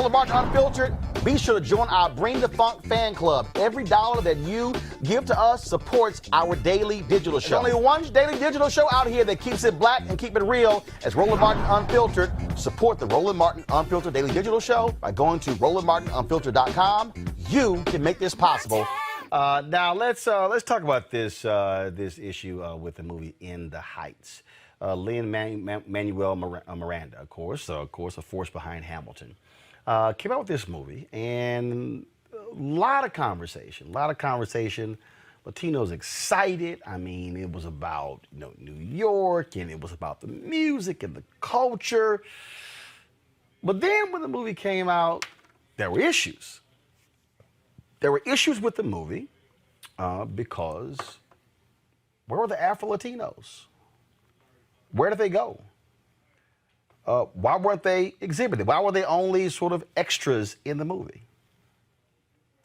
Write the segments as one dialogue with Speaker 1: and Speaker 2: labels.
Speaker 1: Roland Martin Unfiltered. Be sure to join our Bring the Funk fan club. Every dollar that you give to us supports our daily digital show. There's only one daily digital show out here that keeps it black and keep it real. As Roland Martin Unfiltered. Support the Roland Martin Unfiltered daily digital show by going to RolandMartinUnfiltered.com. You can make this possible. Now let's talk about this issue with the movie In the Heights. Lin-Manuel Miranda, of course, a force behind Hamilton, came out with this movie, and a lot of conversation. Latinos excited. I mean, it was about New York, and it was about the music and the culture. But then when the movie came out, there were issues. There were issues with the movie because where were the Afro-Latinos? Where did they go? Why weren't they exhibited? Why were they only sort of extras in the movie?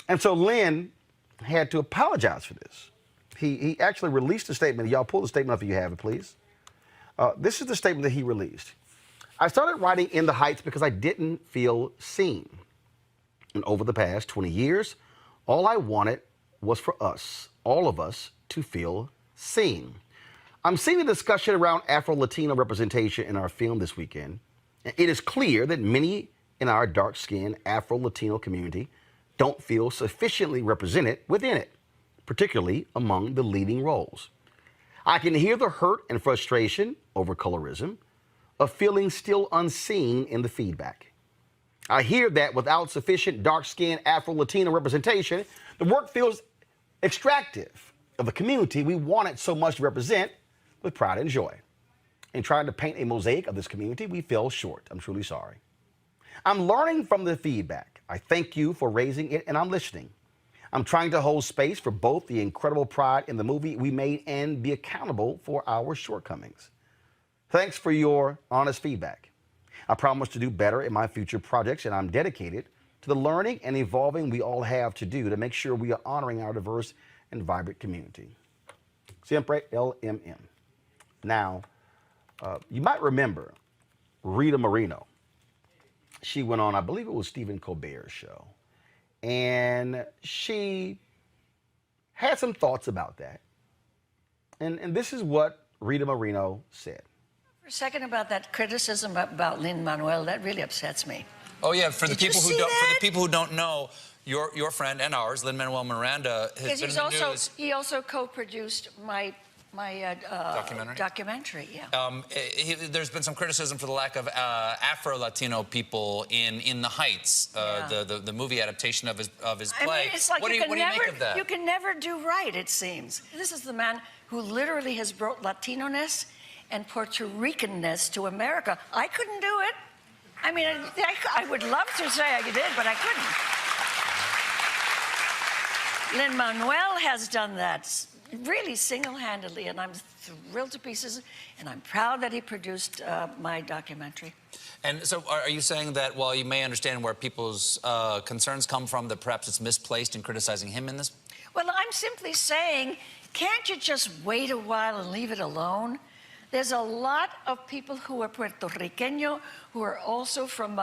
Speaker 1: And so Lin had to apologize for this. He actually released a statement. Y'all pull the statement up if you have it, please. This is the statement that he released. I started writing In the Heights because I didn't feel seen. And over the past 20 years, all I wanted was for us, all of us, to feel seen. I'm seeing the discussion around Afro-Latino representation in our film this weekend. It is clear that many in our dark-skinned Afro-Latino community don't feel sufficiently represented within it, particularly among the leading roles. I can hear the hurt and frustration over colorism, of feeling still unseen in the feedback. I hear that without sufficient dark-skinned Afro-Latino representation, the work feels extractive of the community we wanted so much to represent with pride and joy. In trying to paint a mosaic of this community, we fell short. I'm truly sorry. I'm learning from the feedback. I thank you for raising it, and I'm listening. I'm trying to hold space for both the incredible pride in the movie we made and be accountable for our shortcomings. Thanks for your honest feedback. I promise to do better in my future projects, and I'm dedicated to the learning and evolving we all have to do to make sure we are honoring our diverse and vibrant community. Siempre LMM. Now, you might remember Rita Moreno. She went on, I believe it was Stephen Colbert's show, and she had some thoughts about that. And this is what Rita Moreno said.
Speaker 2: For a second, about that criticism about Lin-Manuel, that really upsets me.
Speaker 3: Oh yeah, for the people who don't know, your friend and ours, Lin-Manuel Miranda, has been in the news.
Speaker 2: He also co-produced my documentary. Yeah.
Speaker 3: There's been some criticism for the lack of Afro-Latino people in the Heights, the movie adaptation of his play.
Speaker 2: I mean, it's like
Speaker 3: what do you make of that?
Speaker 2: You can never do right, it seems. This is the man who literally has brought Latino-ness and Puerto Rican-ness to America. I couldn't do it. I mean, I would love to say I did, but I couldn't. Lin-Manuel has done that really single-handedly, and I'm thrilled to pieces, and I'm proud that he produced my documentary.
Speaker 3: And so are you saying that while you may understand where people's concerns come from, that perhaps it's misplaced in criticizing him in this?
Speaker 2: Well, I'm simply saying, can't you just wait a while and leave it alone? There's a lot of people who are Puerto Rican, who are also from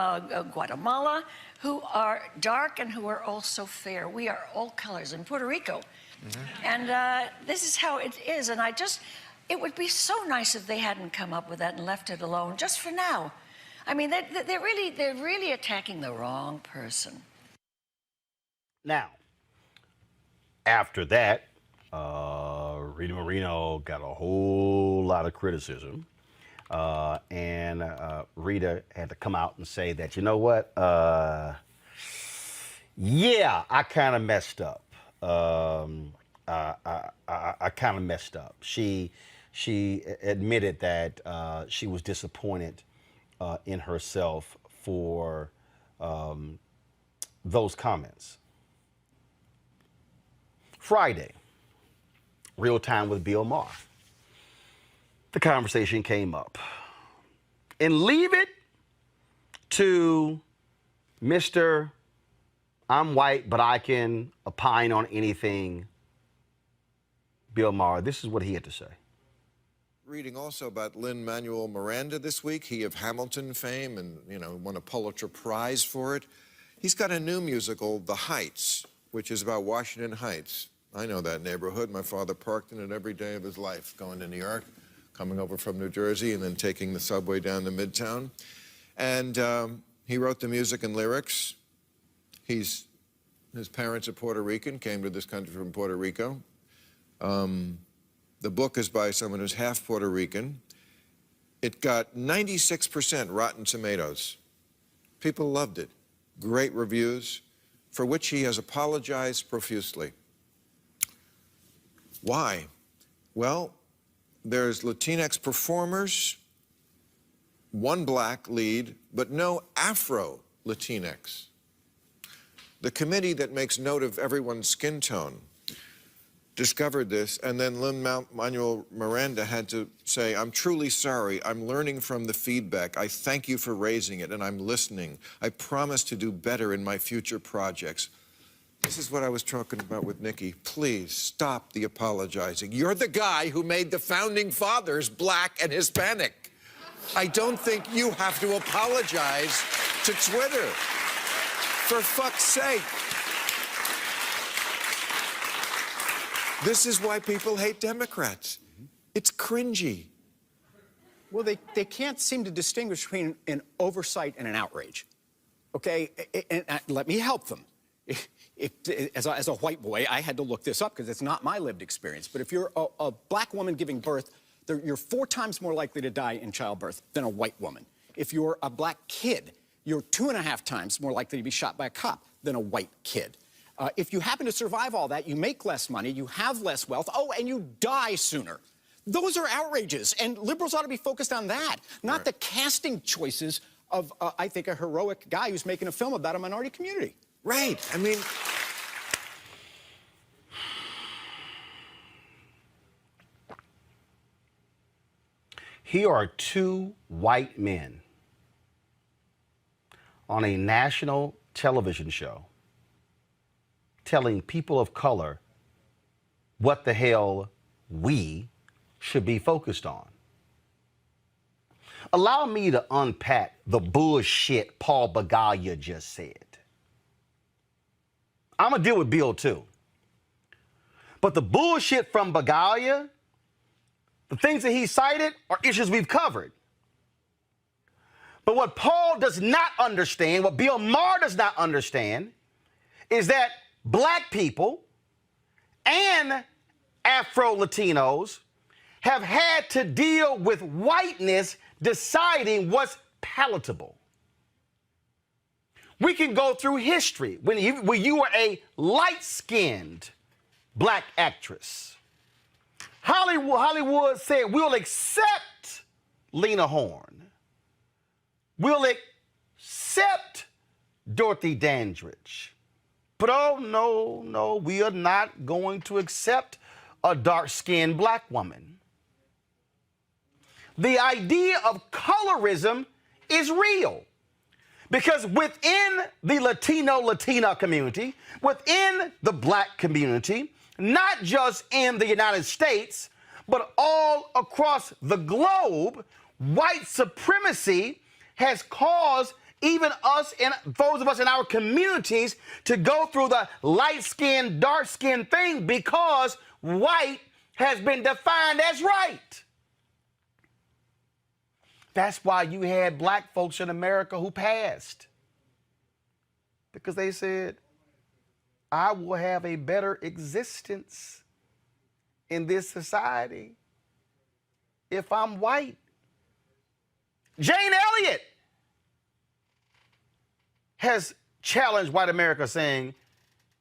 Speaker 2: Guatemala, who are dark and who are also fair. We are all colors in Puerto Rico. Mm-hmm. And this is how it is. And it would be so nice if they hadn't come up with that and left it alone just for now. I mean, they're really attacking the wrong person.
Speaker 1: Now, after that, Rita Moreno got a whole lot of criticism. And Rita had to come out and say that, you know what? Yeah, I kind of messed up. I kind of messed up. She admitted that she was disappointed in herself for those comments. Friday, Real Time with Bill Maher. The conversation came up. And leave it to Mr. I'm white, but I can opine on anything, Bill Maher. This is what he had to say.
Speaker 4: reading also about Lin-Manuel Miranda this week. He of Hamilton fame and, you know, won a Pulitzer Prize for it. He's got a new musical, The Heights, which is about Washington Heights. I know that neighborhood. My father parked in it every day of his life, going to New York, coming over from New Jersey, and then taking the subway down to Midtown. And he wrote the music and lyrics. His parents are Puerto Rican, came to this country from Puerto Rico. The book is by someone who's half Puerto Rican. It got 96% Rotten Tomatoes. People loved it. Great reviews, for which he has apologized profusely. Why? Well, there's Latinx performers, one black lead, but no Afro-Latinx. The committee that makes note of everyone's skin tone discovered this, and then Lin-Manuel Miranda had to say, I'm truly sorry. I'm learning from the feedback. I thank you for raising it, and I'm listening. I promise to do better in my future projects. This is what I was talking about with Nikki. Please stop the apologizing. You're the guy who made the founding fathers black and Hispanic. I don't think you have to apologize to Twitter. For fuck's sake. This is why people hate Democrats. It's cringy.
Speaker 5: Well, they can't seem to distinguish between an oversight and an outrage. Okay? And let me help them. As a white boy, I had to look this up because it's not my lived experience. But if you're a black woman giving birth, you're 4 times more likely to die in childbirth than a white woman. If you're a black kid, you're 2.5 times more likely to be shot by a cop than a white kid. If you happen to survive all that, you make less money, you have less wealth, and you die sooner. Those are outrages, and liberals ought to be focused on that, not the casting choices of, I think, a heroic guy who's making a film about a minority community.
Speaker 4: Right. I mean...
Speaker 1: Here are 2 white men on a national television show telling people of color what the hell we should be focused on. Allow me to unpack the bullshit Paul Bagaya just said. I'm gonna deal with Bill too. But the bullshit from Bagaya, the things that he cited are issues we've covered. But what Paul does not understand, what Bill Maher does not understand, is that black people and Afro-Latinos have had to deal with whiteness deciding what's palatable. We can go through history when you were a light-skinned black actress. Hollywood said, we'll accept Lena Horne. We'll accept Dorothy Dandridge. But oh, no, we are not going to accept a dark-skinned black woman. The idea of colorism is real. Because within the Latina community, within the black community, not just in the United States, but all across the globe, white supremacy has caused even us and those of us in our communities to go through the light-skinned, dark-skinned thing because white has been defined as right. That's why you had black folks in America who passed. Because they said, I will have a better existence in this society if I'm white. Jane Elliott has challenged white America saying,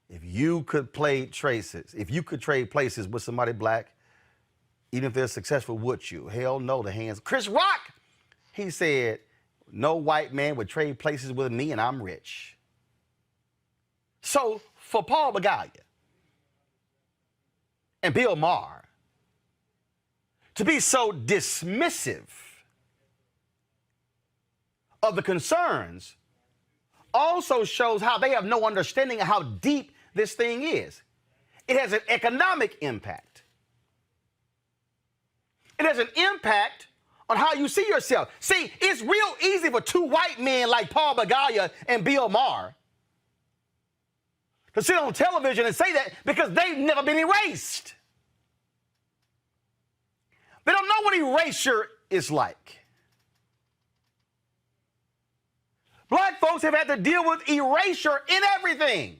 Speaker 1: if you could trade places with somebody black, even if they're successful, would you? Hell no, the hands. Chris Rock, he said, no white man would trade places with me and I'm rich. So for Paul Bagaya and Bill Maher to be so dismissive of the concerns also shows how they have no understanding of how deep this thing is. It has an economic impact. It has an impact on how you see yourself. See, it's real easy for two white men like Paul Begaya and Bill Maher to sit on television and say that because they've never been erased. They don't know what erasure is like. Black folks have had to deal with erasure in everything.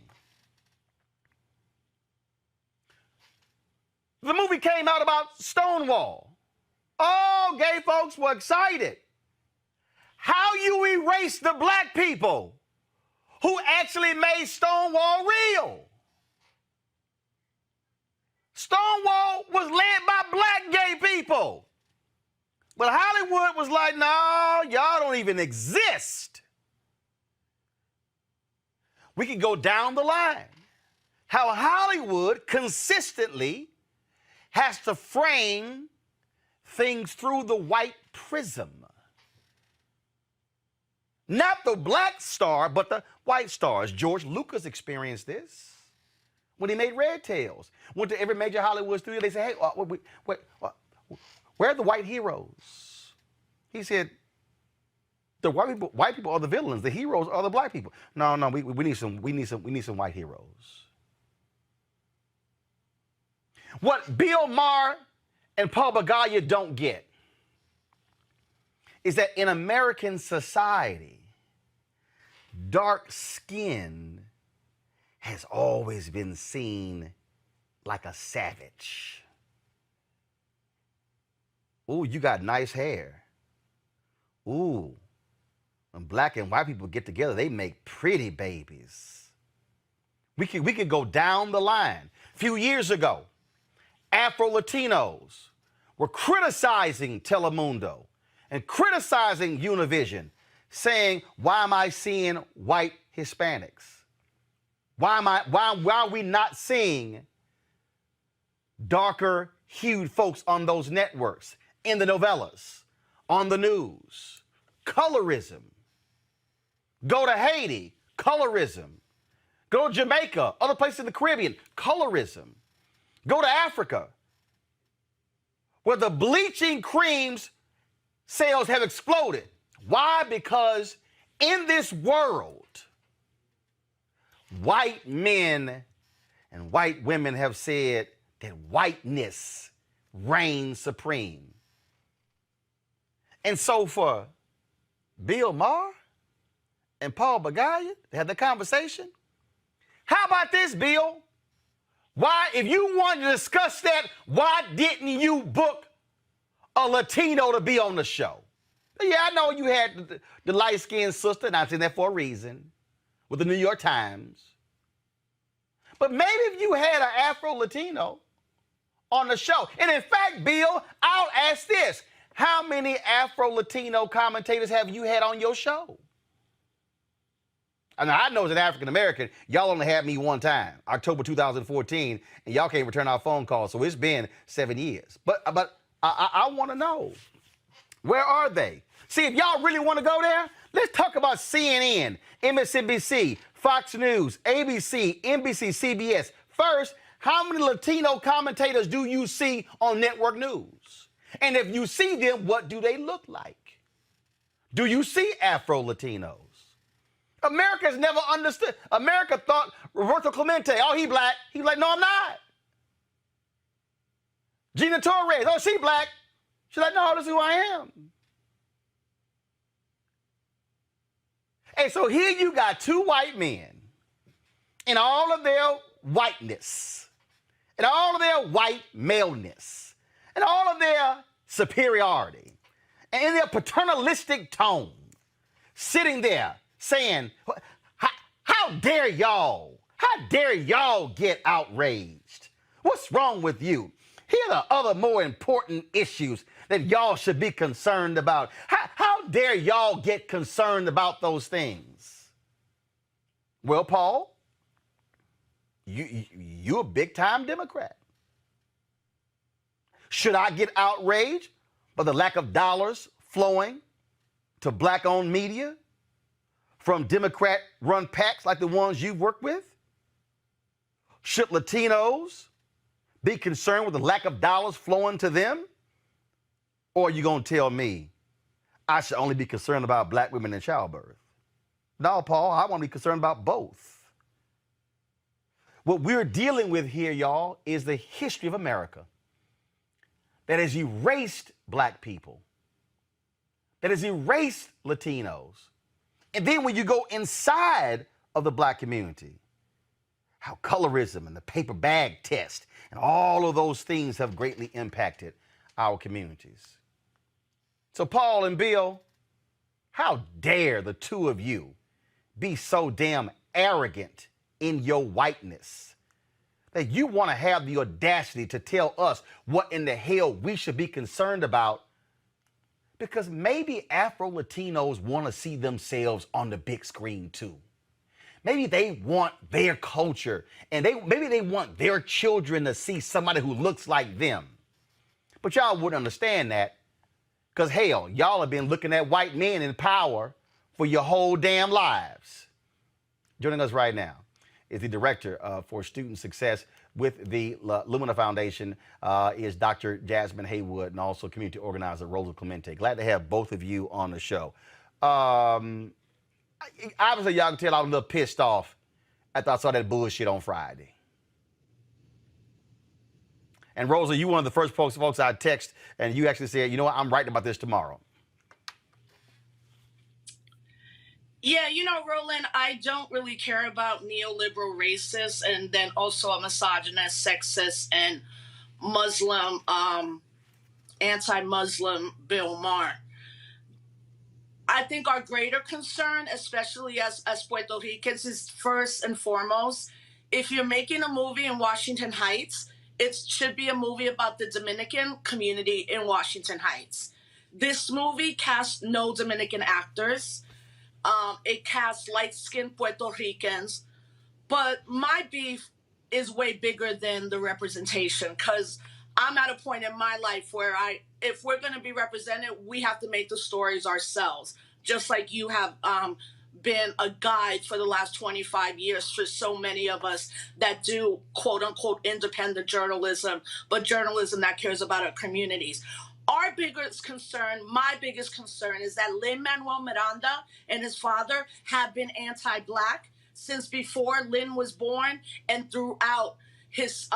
Speaker 1: The movie came out about Stonewall. Oh, gay folks were excited. How you erase the black people who actually made Stonewall real? Stonewall was led by black gay people. But Hollywood was like, no, y'all don't even exist. We could go down the line. How Hollywood consistently has to frame things through the white prism. Not the black star, but the white stars. George Lucas experienced this when he made Red Tails. Went to every major Hollywood studio. They said, hey, where are the white heroes? He said, the white people are the villains. The heroes are the black people. No, we need some white heroes. What Bill Maher and Paul Begaya don't get is that in American society, dark skin has always been seen like a savage. Ooh, you got nice hair. Ooh, when black and white people get together, they make pretty babies. We could go down the line. A few years ago, Afro-Latinos were criticizing Telemundo and criticizing Univision, saying, why am I seeing white Hispanics? Why are we not seeing darker hued folks on those networks, in the novellas, on the news? Colorism. Go to Haiti, colorism. Go to Jamaica, other places in the Caribbean, colorism. Go to Africa, where the bleaching creams sales have exploded. Why? Because in this world, white men and white women have said that whiteness reigns supreme. And so for Bill Maher and Paul Begaya to have the conversation, how about this, Bill? Why, if you wanted to discuss that, why didn't you book a Latino to be on the show? Yeah, I know you had the light-skinned sister, and I said that for a reason, with the New York Times. But maybe if you had an Afro-Latino on the show, and in fact, Bill, I'll ask this. How many Afro-Latino commentators have you had on your show? And I know as an African-American, y'all only had me one time, October 2014, and y'all can't return our phone calls, so it's been 7 years. But I want to know, where are they? See, if y'all really want to go there, let's talk about CNN, MSNBC, Fox News, ABC, NBC, CBS. First, how many Latino commentators do you see on network news? And if you see them, what do they look like? Do you see Afro-Latinos? America has never understood. America thought Rosa Clemente, oh, he black. He's like, no, I'm not. Gina Torres, oh, she black. She's like, no, this is who I am. And so here you got two white men in all of their whiteness, and all of their white maleness, and all of their superiority, and in their paternalistic tone, sitting there saying, how dare y'all? How dare y'all get outraged? What's wrong with you? Here are other more important issues that y'all should be concerned about. How dare y'all get concerned about those things? Well, Paul, you're a big-time Democrat. Should I get outraged by the lack of dollars flowing to black-owned media from Democrat-run PACs like the ones you've worked with? Should Latinos be concerned with the lack of dollars flowing to them Or are you going to tell me I should only be concerned about black women in childbirth? No, Paul, I want to be concerned about both. What we're dealing with here, y'all, is the history of America that has erased black people, that has erased Latinos. And then when you go inside of the black community, how colorism and the paper bag test and all of those things have greatly impacted our communities. So Paul and Bill, how dare the two of you be so damn arrogant in your whiteness that you want to have the audacity to tell us what in the hell we should be concerned about, because maybe Afro-Latinos want to see themselves on the big screen too. Maybe they want their culture, and maybe they want their children to see somebody who looks like them. But y'all wouldn't understand that, because hell, y'all have been looking at white men in power for your whole damn lives. Joining us right now is the director for student success with the Lumina Foundation, is Dr. Jasmine Haywood, and also community organizer Rosa Clemente. Glad to have both of you on the show. Obviously, y'all can tell I was a little pissed off after I saw that bullshit on Friday. And Rosa, you one of the first folks I text, and you actually said, you know what, I'm writing about this tomorrow.
Speaker 6: Yeah, you know, Roland, I don't really care about neoliberal racists and then also a misogynist, sexist, and Muslim, anti-Muslim Bill Maher. I think our greater concern, especially as Puerto Ricans, is first and foremost, if you're making a movie in Washington Heights, it should be a movie about the Dominican community in Washington Heights. This movie cast no Dominican actors. It casts light-skinned Puerto Ricans. But my beef is way bigger than the representation, because I'm at a point in my life where if we're going to be represented, we have to make the stories ourselves, just like you have been a guide for the last 25 years for so many of us that do quote-unquote independent journalism, but journalism that cares about our communities. Our biggest concern, my biggest concern, is that Lin-Manuel Miranda and his father have been anti-Black since before Lin was born and throughout his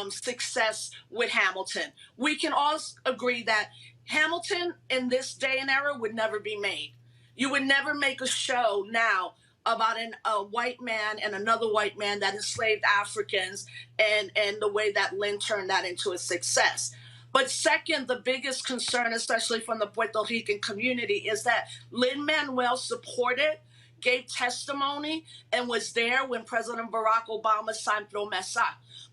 Speaker 6: success with Hamilton. We can all agree that Hamilton in this day and era would never be made. You would never make a show now about a white man and another white man that enslaved Africans and the way that Lin turned that into a success. But second, the biggest concern, especially from the Puerto Rican community, is that Lin-Manuel supported, gave testimony, and was there when President Barack Obama signed Promesa.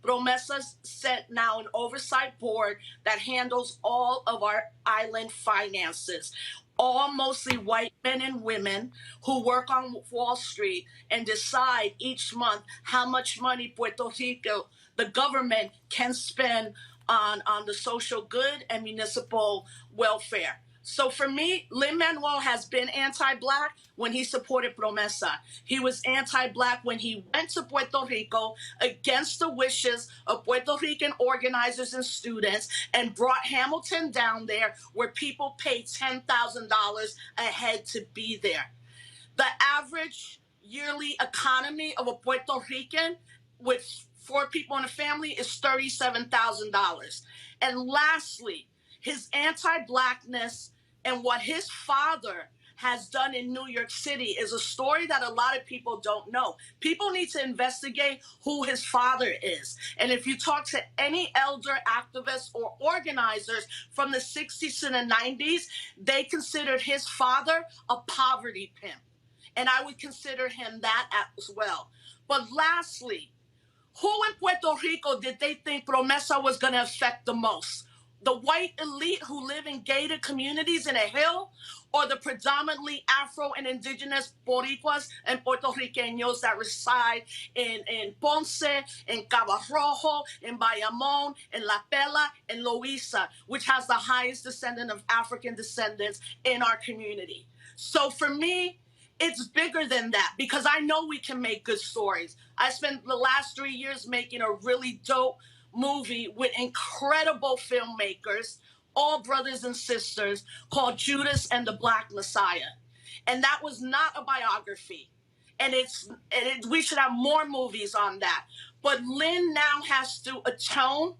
Speaker 6: Promesa set now an oversight board that handles all of our island finances. All mostly white men and women who work on Wall Street and decide each month how much money Puerto Rico, the government, can spend on the social good and municipal welfare. So for me, Lin-Manuel has been anti-Black when he supported Promesa. He was anti-Black when he went to Puerto Rico against the wishes of Puerto Rican organizers and students and brought Hamilton down there where people paid $10,000 a head to be there. The average yearly economy of a Puerto Rican with 4 people in a family is $37,000. And lastly, his anti-Blackness and what his father has done in New York City is a story that a lot of people don't know. People need to investigate who his father is. And if you talk to any elder activists or organizers from the 60s and the 90s, they considered his father a poverty pimp. And I would consider him that as well. But lastly, who in Puerto Rico did they think Promesa was going to affect the most? The white elite who live in gated communities in a hill, or the predominantly Afro and indigenous Boricuas and Puerto Ricanos that reside in Ponce, in Cabo Rojo, in Bayamón, in La Pela, and Loíza, which has the highest descendant of African descendants in our community. So for me, it's bigger than that, because I know we can make good stories. I spent the last 3 years making a really dope movie with incredible filmmakers, all brothers and sisters, called Judas and the Black Messiah. And that was not a biography. And we should have more movies on that. But Lin now has to atone,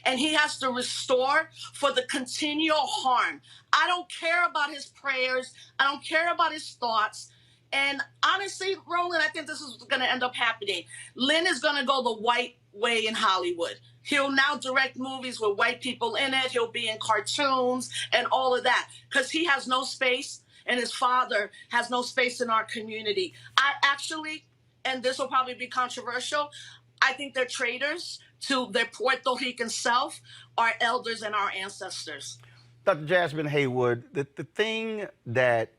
Speaker 6: and he has to restore for the continual harm. I don't care about his prayers. I don't care about his thoughts. And honestly, Roland, I think this is going to end up happening. Lin is going to go the white way in Hollywood. He'll now direct movies with white people in it. He'll be in cartoons and all of that because he has no space, and his father has no space in our community. I actually, and this will probably be controversial, I think they're traitors to their Puerto Rican self, our elders and our ancestors.
Speaker 1: Dr. Jasmine Haywood, the thing that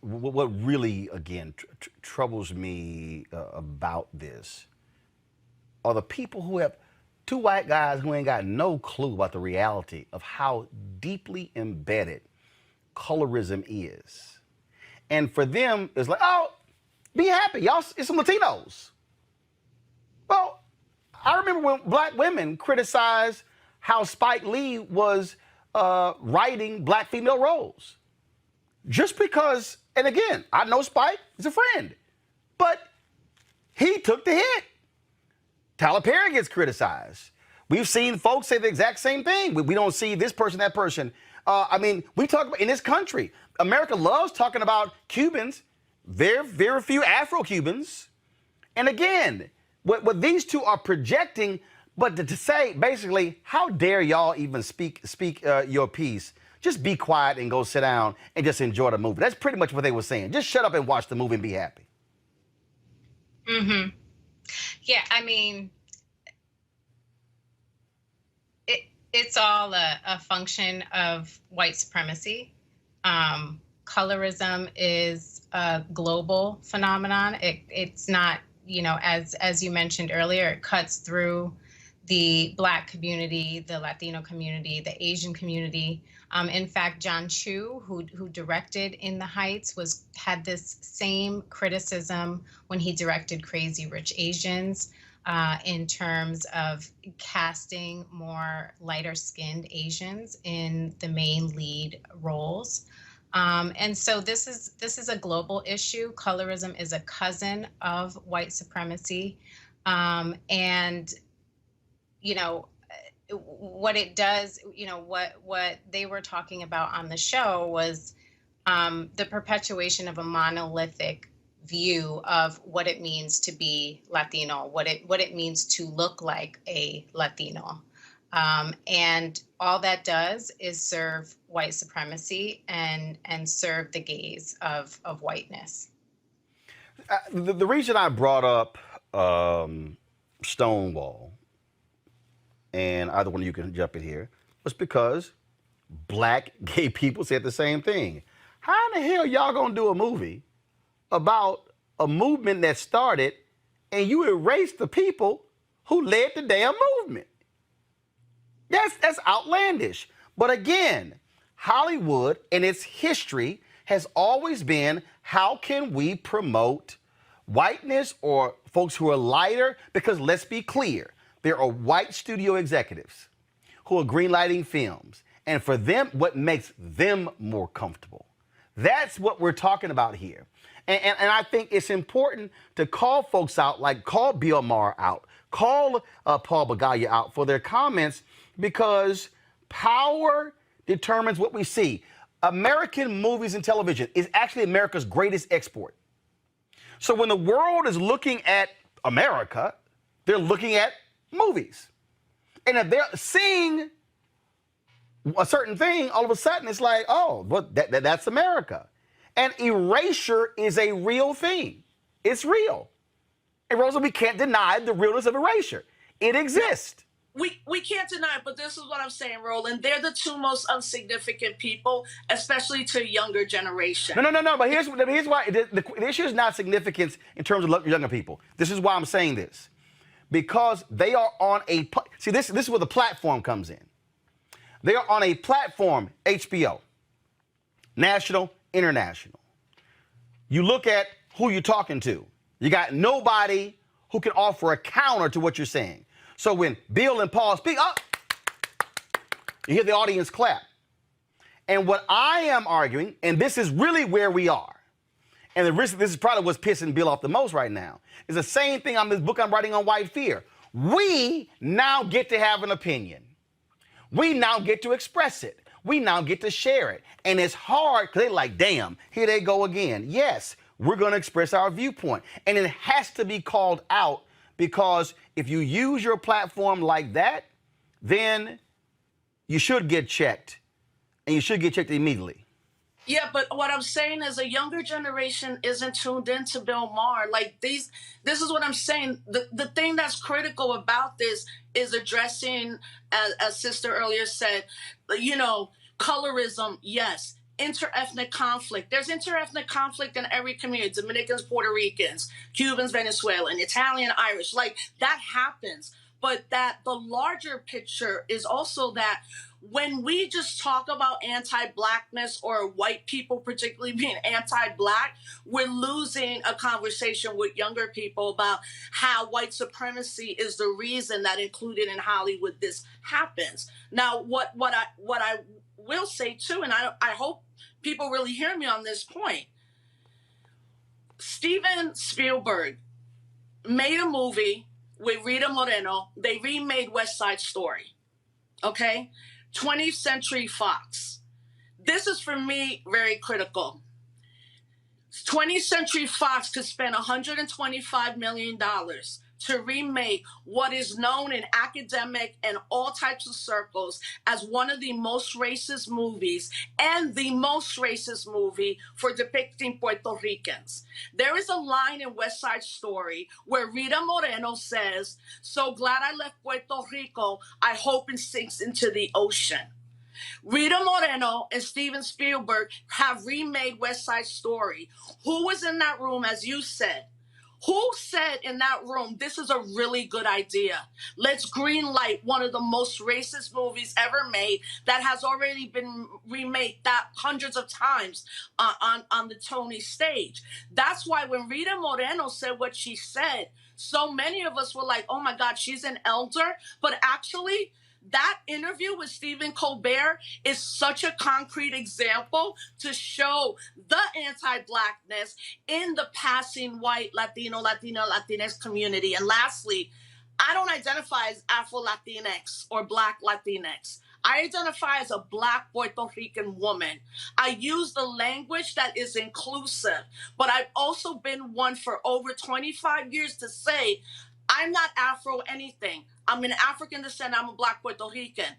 Speaker 1: what really, again, troubles me about this are the people who have, two white guys who ain't got no clue about the reality of how deeply embedded colorism is. And for them, it's like, oh, be happy, y'all, it's some Latinos. Well, I remember when black women criticized how Spike Lee was writing black female roles. Just because, and again, I know Spike is a friend, but he took the hit. Tyler Perry gets criticized. We've seen folks say the exact same thing. We don't see this person, that person. I mean, we talk about in this country, America loves talking about Cubans, very, very few Afro-Cubans. And again, what these two are projecting, but to say basically, how dare y'all even speak your piece? Just be quiet and go sit down and just enjoy the movie. That's pretty much what they were saying. Just shut up and watch the movie and be happy.
Speaker 7: Mm-hmm. Yeah, I mean, it's all a function of white supremacy. Colorism is a global phenomenon. It's not, you know, as you mentioned earlier, it cuts through the Black community, the Latino community, the Asian community. In fact, John Chu, who directed In the Heights, had this same criticism when he directed Crazy Rich Asians, in terms of casting more lighter-skinned Asians in the main lead roles. And so this is a global issue. Colorism is a cousin of white supremacy, and you know, what it does, you know, what they were talking about on the show was the perpetuation of a monolithic view of what it means to be Latino, what it means to look like a Latino. And all that does is serve white supremacy and serve the gaze of whiteness.
Speaker 1: The reason I brought up Stonewall, and either one of you can jump in here, was because black gay people said the same thing. How in the hell y'all gonna do a movie about a movement that started and you erase the people who led the damn movement? That's outlandish. But again, Hollywood and its history has always been, how can we promote whiteness or folks who are lighter? Because let's be clear, there are white studio executives who are greenlighting films, and for them, what makes them more comfortable. That's what we're talking about here. And I think it's important to call folks out, like call Bill Maher out, call Paul Bagaya out for their comments, because power determines what we see. American movies and television is actually America's greatest export. So when the world is looking at America, they're looking at movies. And if they're seeing a certain thing, all of a sudden it's like, oh, well, that's America. And erasure is a real thing. It's real. And Rosa, we can't deny the realness of erasure. It exists.
Speaker 6: We can't deny it, but this is what I'm saying, Roland. They're the two most insignificant people, especially to a younger generation.
Speaker 1: No. But here's why. The issue is not significance in terms of younger people. This is why I'm saying this. Because they are on a... See, this is where the platform comes in. They are on a platform, HBO, national, international. You look at who you're talking to. You got nobody who can offer a counter to what you're saying. So when Bill and Paul speak, You hear the audience clap. And what I am arguing, and this is really where we are, and this is probably what's pissing Bill off the most right now, is the same thing on this book I'm writing on white fear. We now get to have an opinion. We now get to express it. We now get to share it. And it's hard because they're like, damn, here they go again. Yes, we're going to express our viewpoint. And it has to be called out, because if you use your platform like that, then you should get checked. And you should get checked immediately.
Speaker 6: Yeah, but what I'm saying is a younger generation isn't tuned into Bill Maher. Like this is what I'm saying. The thing that's critical about this is addressing, as Sister earlier said, colorism, yes. Interethnic conflict. There's interethnic conflict in every community. Dominicans, Puerto Ricans, Cubans, Venezuelan, Italian, Irish. Like that happens. But that the larger picture is also that when we just talk about anti-Blackness or white people particularly being anti-Black, we're losing a conversation with younger people about how white supremacy is the reason that included in Hollywood this happens. Now, what I will say too, and I hope people really hear me on this point, Steven Spielberg made a movie with Rita Moreno. They remade West Side Story, okay? 20th Century Fox. This is, for me, very critical. 20th Century Fox could spend $125 million to remake what is known in academic and all types of circles as one of the most racist movies and the most racist movie for depicting Puerto Ricans. There is a line in West Side Story where Rita Moreno says, "So glad I left Puerto Rico, I hope it sinks into the ocean." Rita Moreno and Steven Spielberg have remade West Side Story. Who was in that room, as you said? Who said in that room, this is a really good idea? Let's green light one of the most racist movies ever made that has already been remade that hundreds of times on the Tony stage. That's why when Rita Moreno said what she said, so many of us were like, oh my God, she's an elder. But actually, that interview with Stephen Colbert is such a concrete example to show the anti-Blackness in the passing white Latinx community. And lastly, I don't identify as Afro-Latinx or Black Latinx. I identify as a Black Puerto Rican woman. I use the language that is inclusive, but I've also been one for over 25 years to say, I'm not Afro anything. I'm an African descent. I'm a Black Puerto Rican.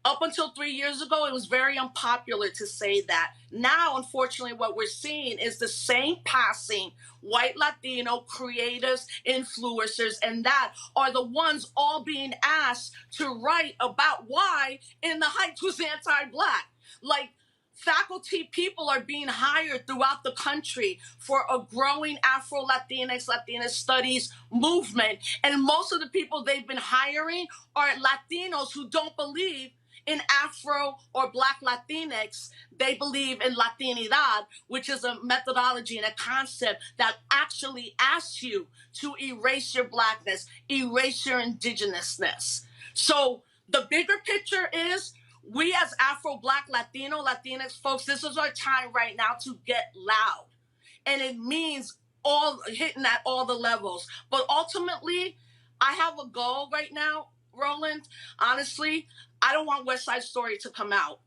Speaker 6: Up until 3 years ago, it was very unpopular to say that. Now, unfortunately, what we're seeing is the same passing white Latino creatives, influencers, and that are the ones all being asked to write about why In the Heights was anti-Black. Like, faculty people are being hired throughout the country for a growing Afro-Latinx, Latina studies movement. And most of the people they've been hiring are Latinos who don't believe in Afro or Black Latinx. They believe in Latinidad, which is a methodology and a concept that actually asks you to erase your Blackness, erase your indigenousness. So the bigger picture is, we as Afro, Black, Latino, Latinx folks, this is our time right now to get loud. And it means hitting at all the levels. But ultimately, I have a goal right now, Roland. Honestly, I don't want West Side Story to come out.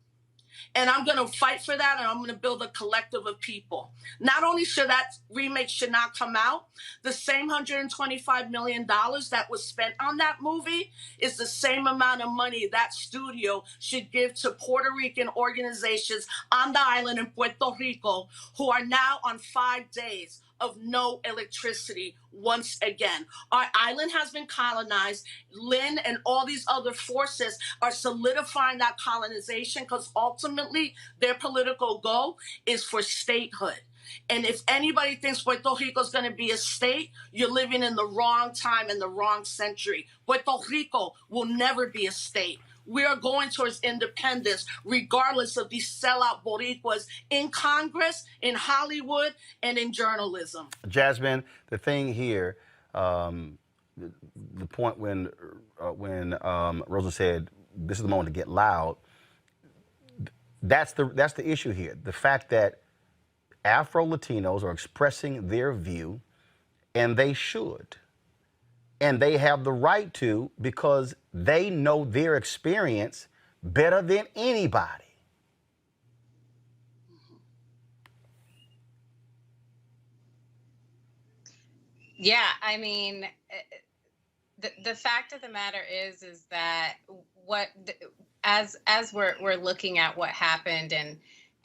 Speaker 6: And I'm going to fight for that, and I'm going to build a collective of people. Not only should that remake not come out, the same $125 million that was spent on that movie is the same amount of money that studio should give to Puerto Rican organizations on the island in Puerto Rico who are now on 5 days of no electricity once again. Our island has been colonized. Lin and all these other forces are solidifying that colonization because ultimately their political goal is for statehood. And if anybody thinks Puerto Rico is going to be a state, you're living in the wrong time and the wrong century. Puerto Rico will never be a state. We are going towards independence, regardless of these sellout Boricuas in Congress, in Hollywood, and in journalism.
Speaker 1: Jasmine, the thing here, the point when Rosa said, this is the moment to get loud, That's the issue here. The fact that Afro-Latinos are expressing their view, and they should. And they have the right to, because they know their experience better than anybody.
Speaker 7: Yeah, I mean, the fact of the matter is that as we're looking at what happened,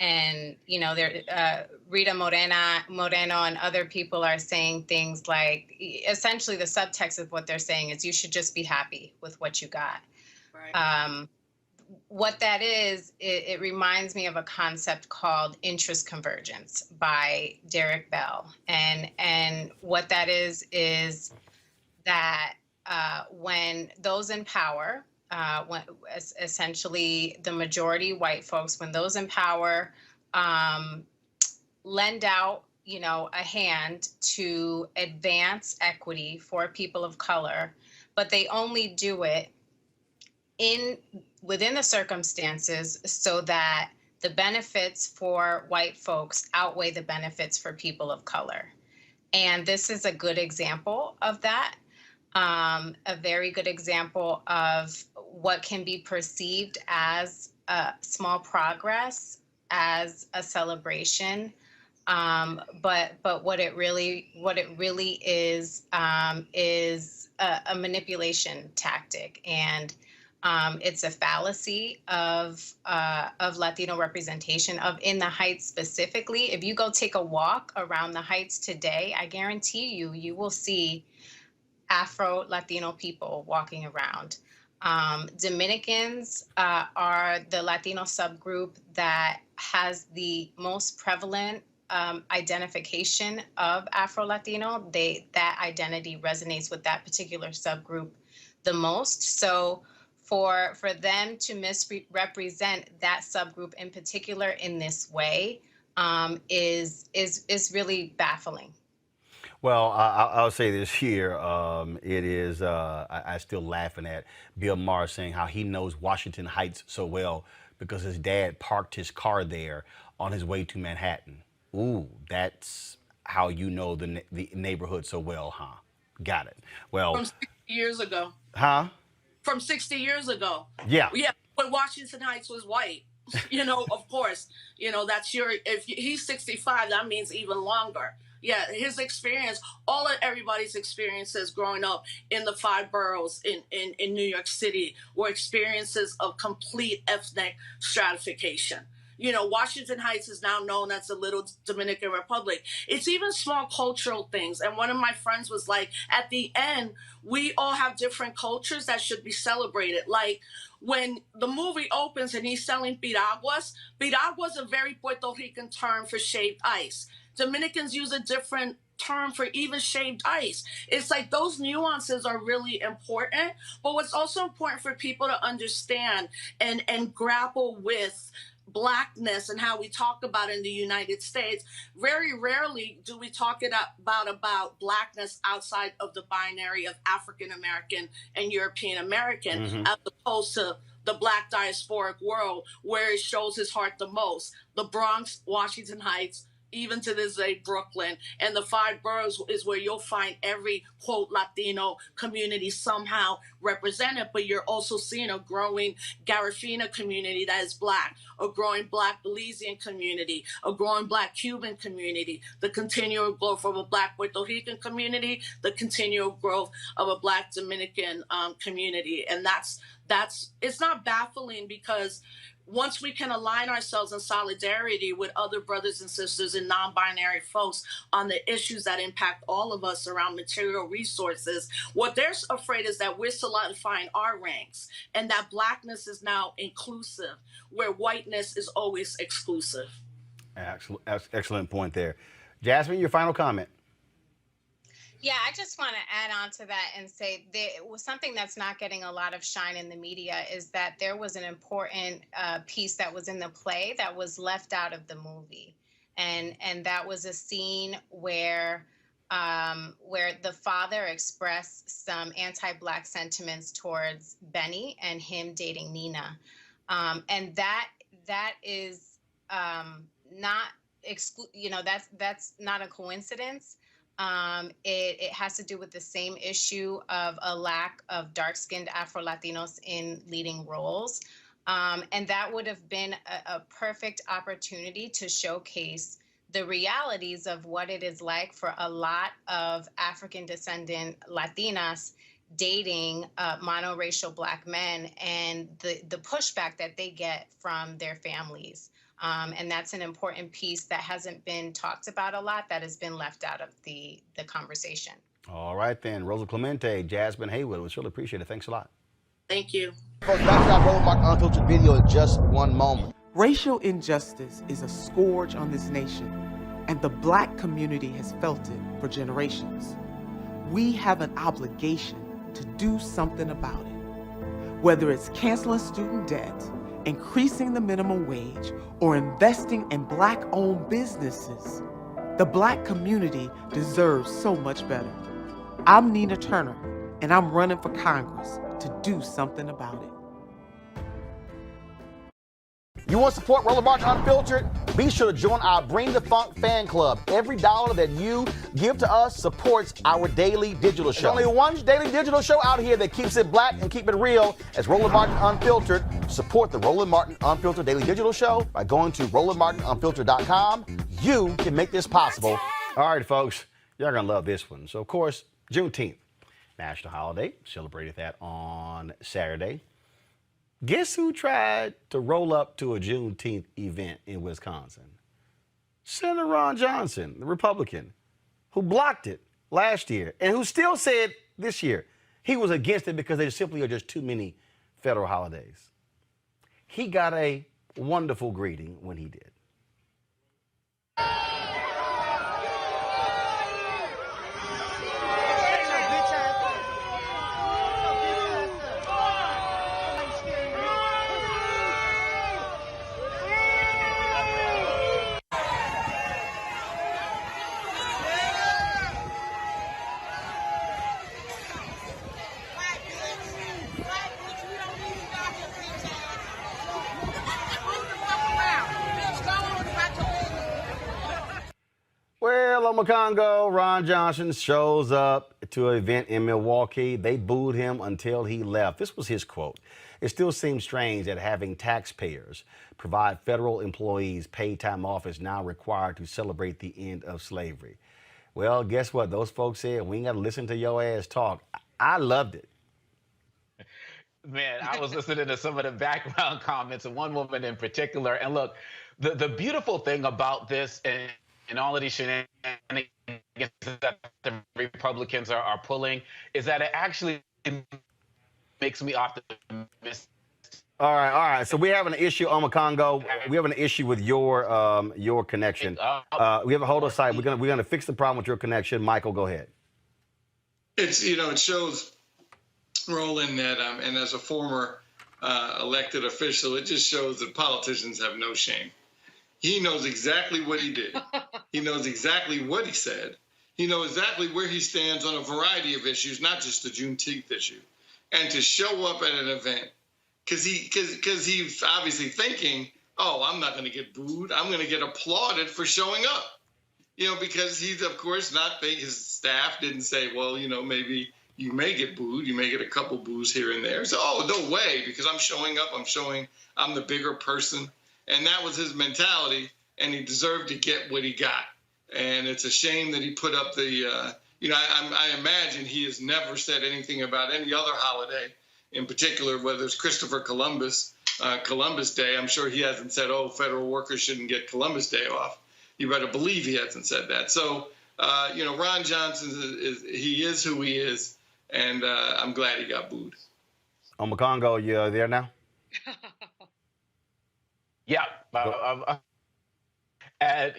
Speaker 7: and you know, there Rita Moreno and other people are saying things like, essentially the subtext of what they're saying is you should just be happy with what you got. Right. What that is, it reminds me of a concept called interest convergence by Derek Bell. And what that is that when those in power, when essentially the majority white folks, when those in power lend out, you know, a hand to advance equity for people of color, but they only do it within the circumstances so that the benefits for white folks outweigh the benefits for people of color. And this is a good example of that, a very good example of what can be perceived as a small progress, as a celebration, but what it really is a manipulation tactic. And it's a fallacy of Latino representation in the Heights specifically. If you go take a walk around the Heights today, I guarantee you will see Afro-Latino people walking around. Dominicans are the Latino subgroup that has the most prevalent identification of Afro-Latino. That identity resonates with that particular subgroup the most. So for them to misrepresent that subgroup in particular in this way is really baffling.
Speaker 1: Well, I'll say this here. It is, I still laughing at Bill Maher saying how he knows Washington Heights so well because his dad parked his car there on his way to Manhattan. Ooh, that's how you know the neighborhood so well, huh? Got it. Well,
Speaker 6: From 60 years ago.
Speaker 1: Huh?
Speaker 6: From 60 years ago.
Speaker 1: Yeah.
Speaker 6: Yeah, when Washington Heights was white. You know, of course, you know, if he's 65, that means even longer. Yeah, his experience, everybody's experiences growing up in the 5 boroughs in New York City were experiences of complete ethnic stratification. You know, Washington Heights is now known as the Little Dominican Republic. It's even small cultural things. And one of my friends was like, at the end, we all have different cultures that should be celebrated. Like when the movie opens and he's selling piraguas is a very Puerto Rican term for shaved ice. Dominicans use a different term for even shaved ice. It's like those nuances are really important. But what's also important for people to understand and grapple with Blackness and how we talk about it in the United States, very rarely do we talk about Blackness outside of the binary of African American and European American, as opposed to the Black diasporic world where it shows his heart the most. The Bronx, Washington Heights, even to this day, Brooklyn, and the 5 boroughs is where you'll find every, quote, Latino community somehow represented, but you're also seeing a growing Garifuna community that is Black, a growing Black Belizean community, a growing Black Cuban community, the continual growth of a Black Puerto Rican community, the continual growth of a Black Dominican community. And it's not baffling because once we can align ourselves in solidarity with other brothers and sisters and non-binary folks on the issues that impact all of us around material resources, what they're afraid is that we're solidifying our ranks and that Blackness is now inclusive, where whiteness is always exclusive.
Speaker 1: Excellent point there. Jasmine, your final comment.
Speaker 7: Yeah, I just want to add on to that and say there was something that's not getting a lot of shine in the media is that there was an important piece that was in the play that was left out of the movie. And that was a scene where the father expressed some anti-Black sentiments towards Benny and him dating Nina. And that is not that's not a coincidence. It has to do with the same issue of a lack of dark-skinned Afro-Latinos in leading roles. And that would have been a perfect opportunity to showcase the realities of what it is like for a lot of African descendant Latinas dating monoracial Black men, and the pushback that they get from their families. And that's an important piece that hasn't been talked about a lot, that has been left out of the conversation.
Speaker 1: All right, then. Rosa Clemente, Jasmine Haywood, we really appreciate it. Thanks a lot.
Speaker 6: Thank you.
Speaker 1: Folks, back to our Roland Martin Unfiltered video in just one moment.
Speaker 8: Racial injustice is a scourge on this nation, and the Black community has felt it for generations. We have an obligation to do something about it. Whether it's canceling student debt, increasing the minimum wage, or investing in Black-owned businesses, the Black community deserves so much better. I'm Nina Turner, and I'm running for Congress to do something about it.
Speaker 1: You want to support Roland Martin Unfiltered? Be sure to join our Bring the Funk fan club. Every dollar that you give to us supports our daily digital show. There's only one daily digital show out here that keeps it black and keep it real. As Roland Martin Unfiltered. Support the Roland Martin Unfiltered daily digital show by going to RolandMartinUnfiltered.com. You can make this possible. All right, folks, you're going to love this one. So, of course, Juneteenth, national holiday. Celebrated that on Saturday. Guess who tried to roll up to a Juneteenth event in Wisconsin? Senator Ron Johnson, the Republican, who blocked it last year and who still said this year he was against it because there simply are just too many federal holidays. He got a wonderful greeting when he did. Well, Congo, Ron Johnson shows up to an event in Milwaukee. They booed him until he left. This was his quote. It still seems strange that having taxpayers provide federal employees paid time off is now required to celebrate the end of slavery. Well, guess what? Those folks said, we ain't got to listen to your ass talk. I loved it.
Speaker 9: Man, I was listening to some of the background comments of one woman in particular. And look, the beautiful thing about this and all of these shenanigans that the Republicans are pulling is that it actually makes me optimistic.
Speaker 1: All right. So we have an issue, Congo. We have an issue with your connection. We have a hold on site. We're gonna fix the problem with your connection. Michael, go ahead.
Speaker 10: It's it shows, Roland, that and as a former elected official, it just shows that politicians have no shame. He knows exactly what he did. He knows exactly what he said. He knows exactly where he stands on a variety of issues, not just the Juneteenth issue. And to show up at an event, because he's obviously thinking, oh, I'm not going to get booed. I'm going to get applauded for showing up. Because he's, of course, his staff didn't say, well, maybe you may get booed. You may get a couple boos here and there. So, oh, no way, because I'm showing up. I'm the bigger person. And that was his mentality, and he deserved to get what he got. And it's a shame that he put up the, I imagine he has never said anything about any other holiday, in particular, whether it's Christopher Columbus Day. I'm sure he hasn't said, oh, federal workers shouldn't get Columbus Day off. You better believe he hasn't said that. So, Ron Johnson, he is who he is, and I'm glad he got booed.
Speaker 1: Congo, you there now?
Speaker 9: Yeah. And,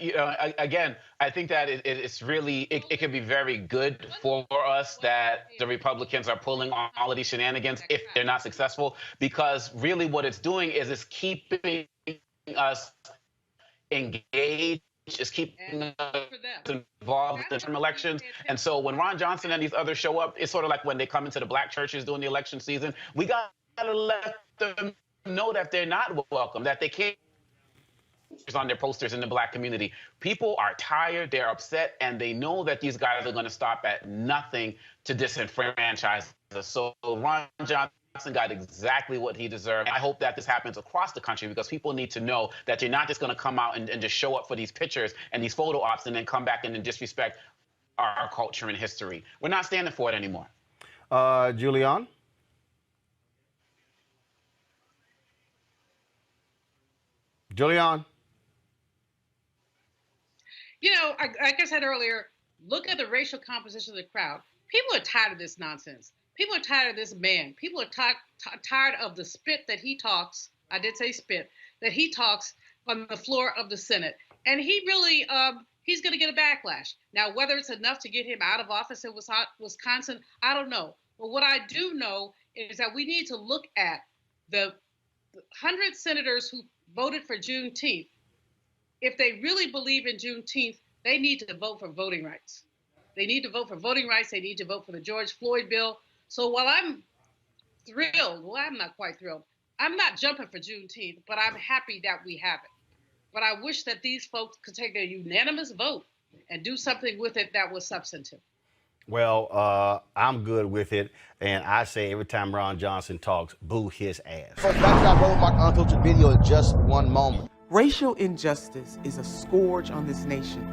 Speaker 9: again, I think that it's really, it can be very good for us that the Republicans are pulling all of these shenanigans if they're not successful, because really what it's doing is it's keeping us engaged, it's keeping us involved in the elections. And so when Ron Johnson and these others show up, it's sort of like when they come into the Black churches during the election season, we got to let them know that they're not welcome, that they can't on their posters in the black community. People are tired, they're upset, and they know that these guys are going to stop at nothing to disenfranchise us. So Ron Johnson got exactly what he deserved. I hope that this happens across the country because people need to know that you're not just going to come out and just show up for these pictures and these photo ops and then come back and disrespect our culture and history. We're not standing for it anymore.
Speaker 1: Julian? Julian?
Speaker 11: You know, like I said earlier, look at the racial composition of the crowd. People are tired of this nonsense. People are tired of this man. People are tired of the spit that he talks. I did say spit, that he talks on the floor of the Senate. And he really, he's going to get a backlash. Now, whether it's enough to get him out of office in Wisconsin, I don't know. But what I do know is that we need to look at the 100 senators who voted for Juneteenth. If they really believe in Juneteenth, they need to vote for voting rights. They need to vote for voting rights. They need to vote for the George Floyd bill. So while I'm thrilled, well, I'm not quite thrilled. I'm not jumping for Juneteenth, but I'm happy that we have it. But I wish that these folks could take their unanimous vote and do something with it that was substantive.
Speaker 1: Well, I'm good with it, and I say every time Ron Johnson talks, boo his ass.
Speaker 12: Back to that Roland Martin Unfiltered video in just one moment.
Speaker 8: Racial injustice is a scourge on this nation,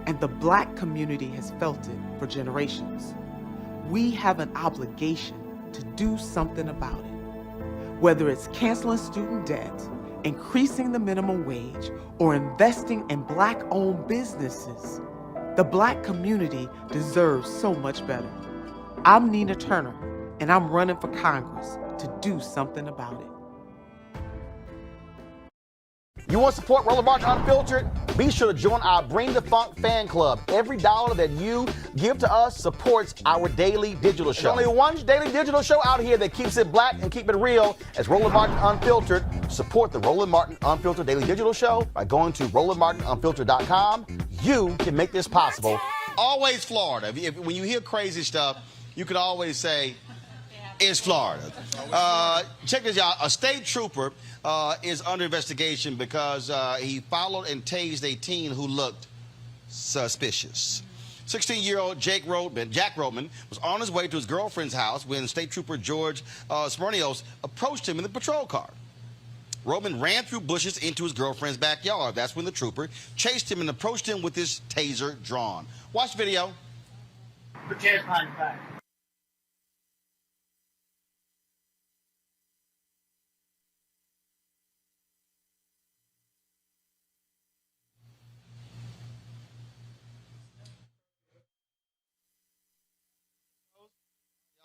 Speaker 8: and the black community has felt it for generations. We have an obligation to do something about it. Whether it's canceling student debt, increasing the minimum wage, or investing in black-owned businesses, the black community deserves so much better. I'm Nina Turner, and I'm running for Congress to do something about it.
Speaker 1: You want to support Roland Martin Unfiltered? Be sure to join our Bring the Funk fan club. Every dollar that you give to us supports our daily digital show. There's only one daily digital show out here that keeps it black and keep it real as Roland Martin Unfiltered. Support the Roland Martin Unfiltered daily digital show by going to RolandMartinUnfiltered.com. You can make this possible.
Speaker 12: Always Florida. When you hear crazy stuff, you can always say, it's Florida. Check this out. A state trooper is under investigation because he followed and tased a teen who looked suspicious. 16-year-old Jack Roman was on his way to his girlfriend's house when State Trooper George Smirnios approached him in the patrol car. Roman ran through bushes into his girlfriend's backyard. That's when the trooper chased him and approached him with his taser drawn. Watch the video.
Speaker 13: Put your hands behind your back.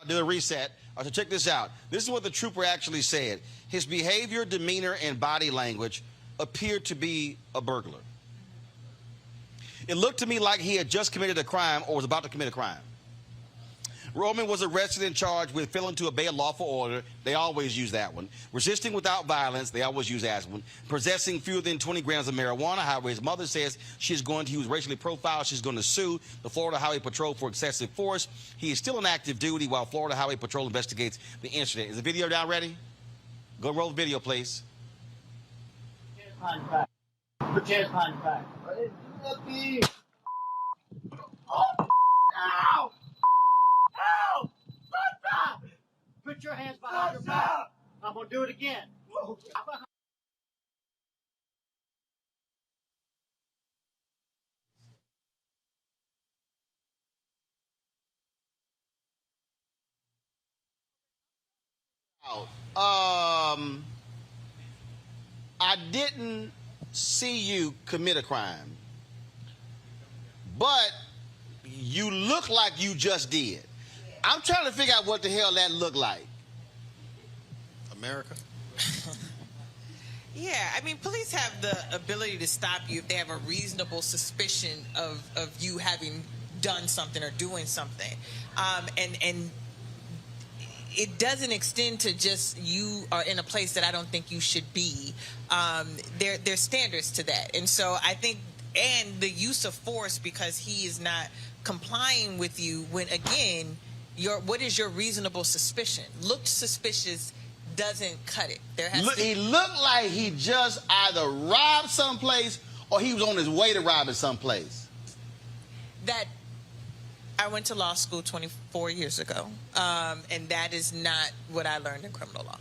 Speaker 12: I'll do a reset. So check this out. This is what the trooper actually said. His behavior, demeanor, and body language appeared to be a burglar. It looked to me like he had just committed a crime or was about to commit a crime. Roman was arrested and charged with failing to obey a lawful order. They always use that one. Resisting without violence. They always use that one. Possessing fewer than 20 grams of marijuana. However, his mother says she's going to use racially profiled. She's going to sue the Florida Highway Patrol for excessive force. He is still on active duty while Florida Highway Patrol investigates the incident. Is the video down ready? Go roll the video, please.
Speaker 13: Put your hands behind your back. Ow! Ow! Stop! Put your hands behind your back. I'm gonna do it again.
Speaker 12: I didn't see you commit a crime, but you look like you just did. I'm trying to figure out what the hell that looked like.
Speaker 14: America? Yeah, I mean, police have the ability to stop you if they have a reasonable suspicion of you having done something or doing something. And it doesn't extend to just you are in a place that I don't think you should be. There's standards to that. And so I think, and the use of force because he is not complying with you when, again, what is your reasonable suspicion? Looked suspicious, doesn't cut it. There has
Speaker 12: He looked like he just either robbed someplace or he was on his way to robbing someplace.
Speaker 14: That I went to law school 24 years ago, and that is not what I learned in criminal law.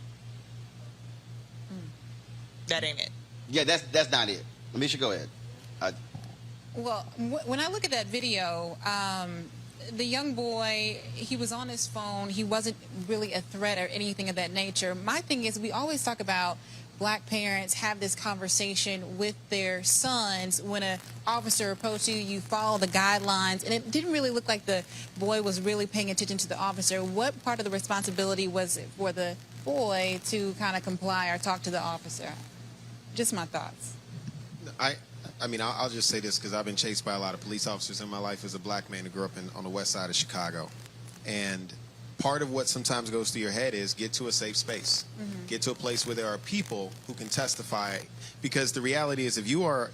Speaker 14: That ain't it.
Speaker 12: Yeah, that's not it. Amisha, go ahead.
Speaker 15: Well, when I look at that video, the young boy, he was on his phone. He wasn't really a threat or anything of that nature. My thing is, we always talk about black parents have this conversation with their sons. When an officer approaches you, you follow the guidelines, and it didn't really look like the boy was really paying attention to the officer. What part of the responsibility was it for the boy to kind of comply or talk to the officer? Just my thoughts.
Speaker 16: I mean, I'll just say this because I've been chased by a lot of police officers in my life as a black man who grew up on the west side of Chicago. And part of what sometimes goes through your head is get to a safe space. Get to a place where there are people who can testify. Because the reality is if you are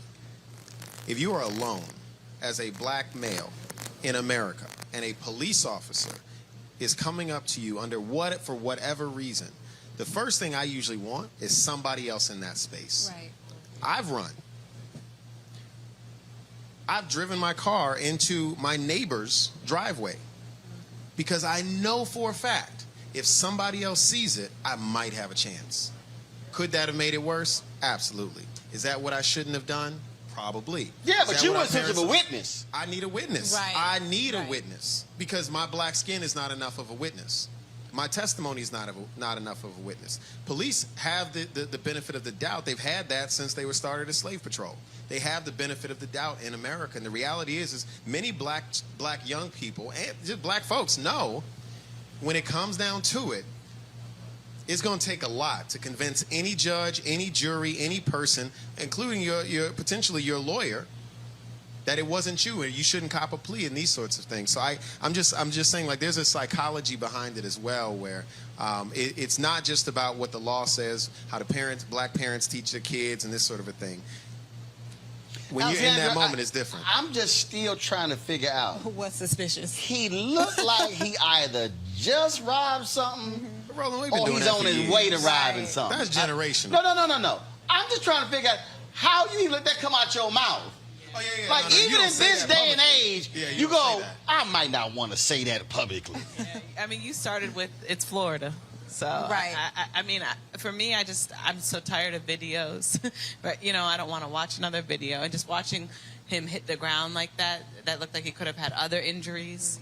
Speaker 16: alone as a black male in America and a police officer is coming up to you for whatever reason, the first thing I usually want is somebody else in that space.
Speaker 15: Right.
Speaker 16: I've driven my car into my neighbor's driveway because I know for a fact if somebody else sees it, I might have a chance. Could that have made it worse? Absolutely. Is that what I shouldn't have done? Probably.
Speaker 12: Yeah, but you weren't such of a witness.
Speaker 16: I need a witness.
Speaker 15: Right.
Speaker 16: I need a witness because my black skin is not enough of a witness. My testimony is not enough of a witness. Police have the benefit of the doubt. They've had that since they were started as slave patrol. They have the benefit of the doubt in America. And the reality is many black young people and just black folks know when it comes down to it, it's going to take a lot to convince any judge, any jury, any person, including your potentially your lawyer, that it wasn't you and you shouldn't cop a plea and these sorts of things. So I'm just saying, like, there's a psychology behind it as well where it's not just about what the law says, how black parents teach their kids and this sort of a thing. When you're in that moment, it's different.
Speaker 12: I'm just still trying to figure out.
Speaker 15: What's suspicious?
Speaker 12: He looked like he either just robbed something
Speaker 16: Roland,
Speaker 12: or he's on his way to robbing something.
Speaker 16: That's generational.
Speaker 12: No. I'm just trying to figure out how you even let that come out your mouth.
Speaker 16: Oh, yeah.
Speaker 12: Like, even in this day and age, you go, I might not want to say that publicly.
Speaker 17: Yeah, I mean, you started with, it's Florida. So,
Speaker 15: right.
Speaker 17: I mean, for me, I'm so tired of videos. But, I don't want to watch another video. And just watching him hit the ground like that looked like he could have had other injuries,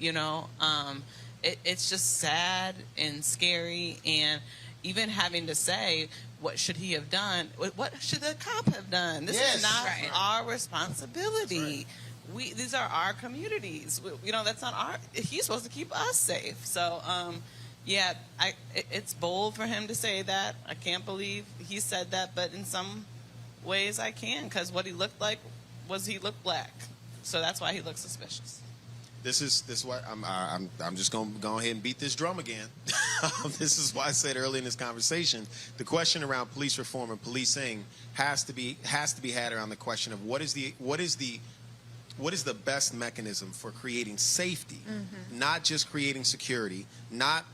Speaker 17: It's just sad and scary. And even having to say, what should he have done? What should the cop have done? This is not our responsibility. These are our communities. That's not he's supposed to keep us safe. So, it's bold for him to say that. I can't believe he said that, but in some ways I can, because what he looked like he looked black. So that's why he looked suspicious.
Speaker 16: This is why I'm just going to go ahead and beat this drum again. This is why I said early in this conversation, the question around police reform and policing has to be had around the question of what is the best mechanism for creating safety, not just creating security, not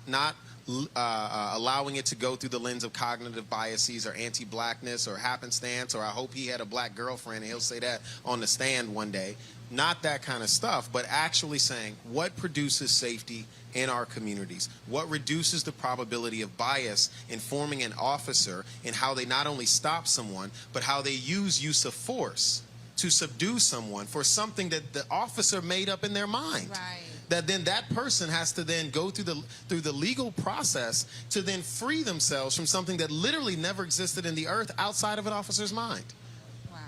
Speaker 16: allowing it to go through the lens of cognitive biases or anti-blackness or happenstance or I hope he had a black girlfriend and he'll say that on the stand one day. Not that kind of stuff, but actually saying what produces safety in our communities, what reduces the probability of bias informing an officer in how they not only stop someone, but how they use of force to subdue someone for something that the officer made up in their mind.
Speaker 15: Right.
Speaker 16: That then that person has to then go through the legal process to then free themselves from something that literally never existed in the earth outside of an officer's mind.
Speaker 15: Wow.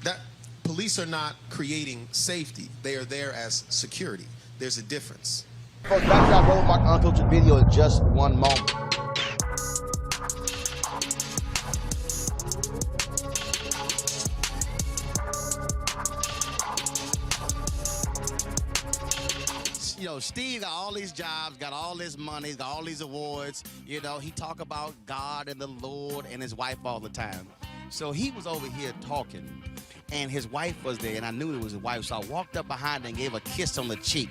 Speaker 16: That police are not creating safety. They are there as security. There's a difference.
Speaker 1: Folks, back to our Roland Martin Unfiltered video in just one moment.
Speaker 12: Steve got all these jobs, got all this money, got all these awards. He talk about God and the Lord and his wife all the time. So he was over here talking, and his wife was there, and I knew it was his wife, so I walked up behind her and gave her a kiss on the cheek.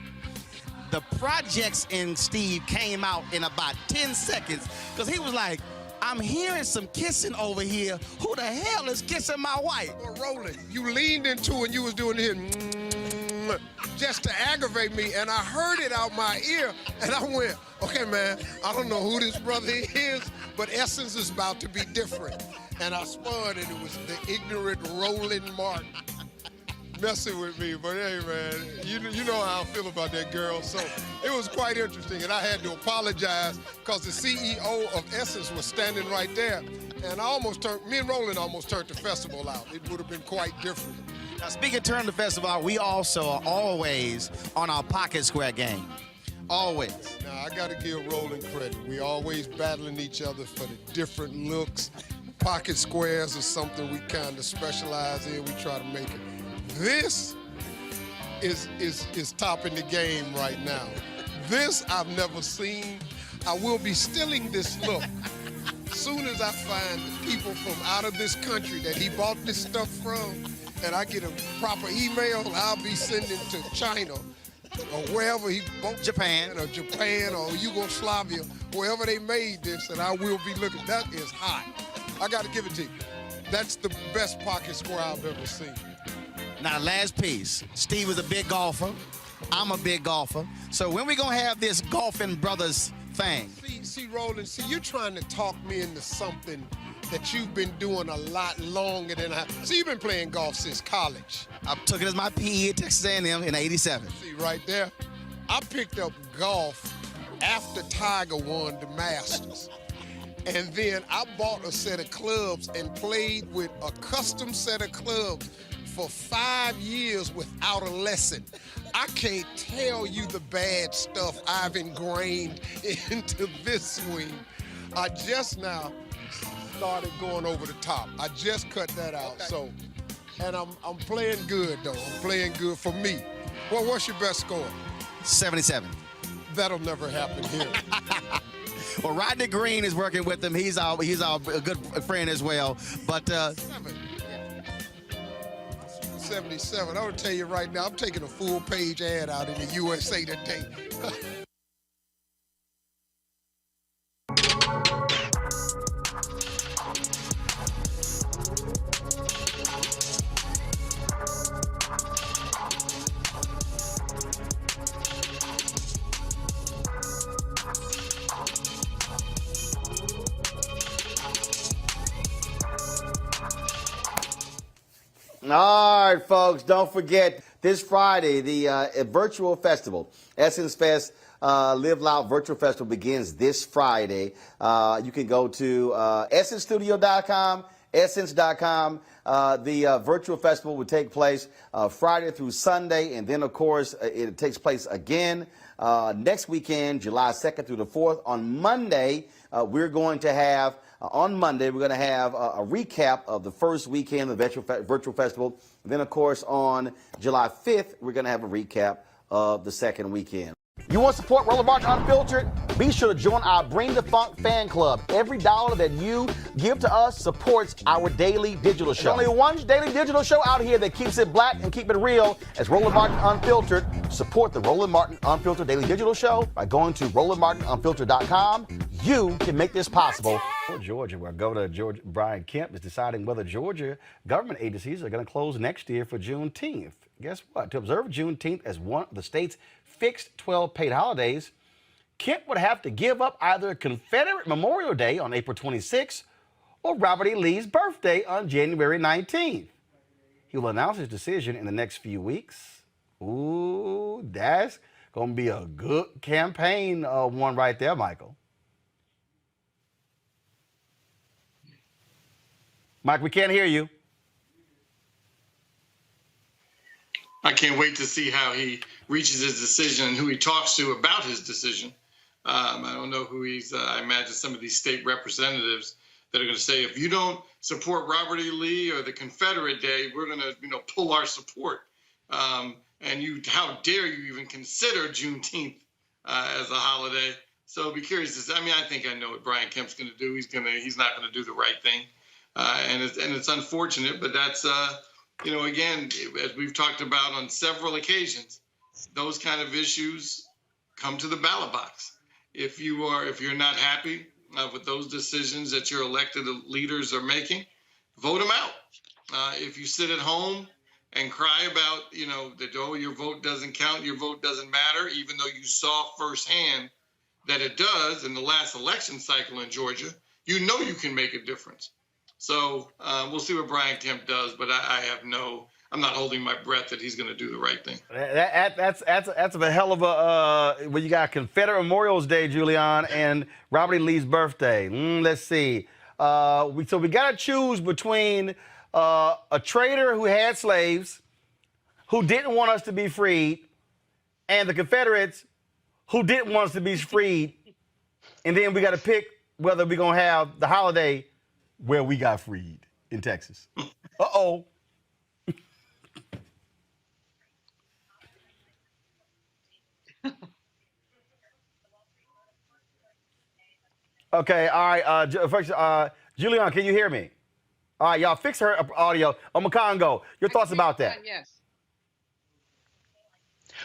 Speaker 12: The projects in Steve came out in about 10 seconds, because he was like, I'm hearing some kissing over here. Who the hell is kissing my wife?
Speaker 18: Well, Roland, you leaned into it and you was doing this just to aggravate me, and I heard it out my ear, and I went, okay, man, I don't know who this brother is, but Essence is about to be different. And I spun, and it was the ignorant Roland Martin messing with me. But hey, man, you know how I feel about that girl. So it was quite interesting, and I had to apologize because the CEO of Essence was standing right there, and me and Roland almost turned the festival out. It would have been quite different.
Speaker 12: Now, speaking of turn the festival, we also are always on our pocket square game. Always.
Speaker 18: Now, I got to give Roland credit. We always battling each other for the different looks. Pocket squares are something we kind of specialize in. We try to make it. This is topping the game right now. This I've never seen. I will be stealing this look. As soon as I find the people from out of this country that he bought this stuff from, and I get a proper email, I'll be sending to China or wherever he bought Japan or Yugoslavia, wherever they made this, and I will be looking. That is hot. I got to give it to you. That's the best pocket square I've ever seen.
Speaker 12: Now, last piece. Steve is a big golfer. I'm a big golfer. So when we gonna have this golfing brothers thing?
Speaker 18: See, Roland, you're trying to talk me into something that you've been doing a lot longer than I. See, you've been playing golf since college.
Speaker 12: I took it as my PE at Texas A&M in '87.
Speaker 18: See, right there, I picked up golf after Tiger won the Masters. And then I bought a set of clubs and played with a custom set of clubs for 5 years without a lesson. I can't tell you the bad stuff I've ingrained into this swing. I just now started going over the top. I just cut that out. So, and I'm playing good though. I'm playing good for me. Well, what's your best score?
Speaker 12: 77.
Speaker 18: That'll never happen here.
Speaker 12: Well, Rodney Green is working with him. He's our good friend as well. But
Speaker 18: 77. I'm gonna tell you right now, I'm taking a full page ad out in the USA Today.
Speaker 1: All right, folks, don't forget this Friday, the virtual festival, Essence Fest Live Loud Virtual Festival begins this Friday. You can go to essencestudio.com, essence.com. The virtual festival will take place Friday through Sunday, and then, of course, it takes place again next weekend, July 2nd through the 4th. On Monday, we're going to have a recap of the first weekend of the virtual festival. And then, of course, on July 5th, we're going to have a recap of the second weekend. You want to support Roland Martin Unfiltered? Be sure to join our Bring the Funk fan club. Every dollar that you give to us supports our daily digital show. There's only one daily digital show out here that keeps it black and keep it real. As Roland Martin Unfiltered. Support the Roland Martin Unfiltered daily digital show by going to RolandMartinUnfiltered.com. You can make this possible.
Speaker 19: Georgia, where Governor Brian Kemp is deciding whether Georgia government agencies are going to close next year for Juneteenth. Guess what? To observe Juneteenth as one of the state's fixed 12 paid holidays, Kemp would have to give up either Confederate Memorial Day on April 26th or Robert E. Lee's birthday on January 19th. He will announce his decision in the next few weeks. Ooh, that's going to be a good campaign one right there, Michael. Mike, we can't hear you.
Speaker 10: I can't wait to see how he reaches his decision and who he talks to about his decision. I don't know who I imagine some of these state representatives that are going to say, if you don't support Robert E. Lee or the Confederate Day, we're going to, pull our support. And how dare you even consider Juneteenth as a holiday? So I'll be curious to see. I think I know what Brian Kemp's going to do. He's not going to do the right thing. And it's unfortunate, but that's, again, as we've talked about on several occasions, those kind of issues come to the ballot box. If you're not happy, with those decisions that your elected leaders are making, vote them out. If you sit at home and cry about, that, oh, your vote doesn't count, your vote doesn't matter, even though you saw firsthand that it does in the last election cycle in Georgia, you can make a difference. So we'll see what Brian Kemp does, but I'm not holding my breath that he's going to do the right thing.
Speaker 19: That's a hell of a well, you got Confederate Memorial's Day, Julian, and Robert E. Lee's birthday. Let's see. So we got to choose between a trader who had slaves, who didn't want us to be freed, and the Confederates who didn't want us to be freed. And then we got to pick whether we're going to have the holiday where we got freed in Texas. Uh-oh. Okay, all right. First, Julian, can you hear me? All right, y'all fix her audio. Macongo, your thoughts about that?
Speaker 11: Yes.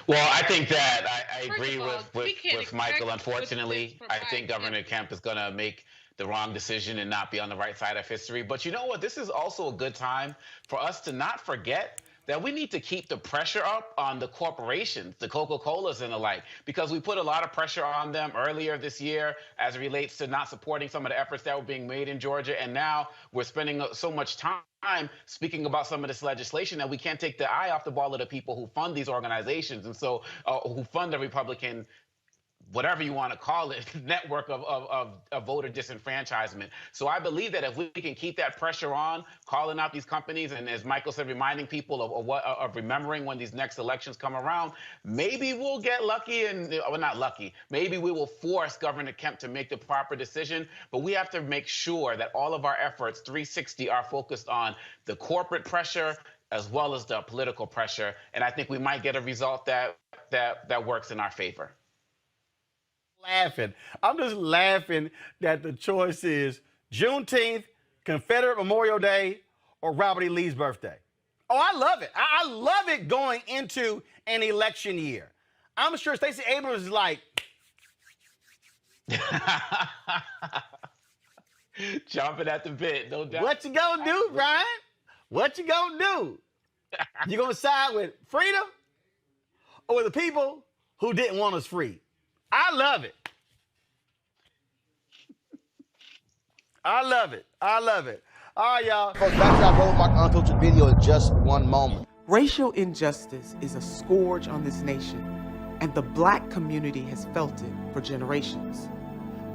Speaker 9: Well, I think that I agree with Michael. Unfortunately, I think Governor Kemp is going to make the wrong decision and not be on the right side of history. But you know what? This is also a good time for us to not forget that we need to keep the pressure up on the corporations, the Coca-Colas and the like, because we put a lot of pressure on them earlier this year as it relates to not supporting some of the efforts that were being made in Georgia. And now we're spending so much time speaking about some of this legislation that we can't take the eye off the ball of the people who fund these organizations and so who fund the Republican, whatever you want to call it, network of voter disenfranchisement. So I believe that if we can keep that pressure on, calling out these companies, and as Michael said, reminding people of remembering when these next elections come around, maybe we'll get lucky not lucky. Maybe we will force Governor Kemp to make the proper decision, but we have to make sure that all of our efforts, 360, are focused on the corporate pressure as well as the political pressure. And I think we might get a result that works in our favor.
Speaker 19: I'm just laughing that the choice is Juneteenth, Confederate Memorial Day, or Robert E. Lee's birthday. Oh, I love it. I love it going into an election year. I'm sure Stacey Abrams is like,
Speaker 9: chomping at the bit, no doubt.
Speaker 19: What you gonna do, Brian? What you gonna do? You gonna side with freedom or with the people who didn't want us free? I love it. I love it. I love it. All right, y'all.
Speaker 1: Folks, back to our Roland Martin Unfiltered video in just one moment.
Speaker 8: Racial injustice is a scourge on this nation, and the black community has felt it for generations.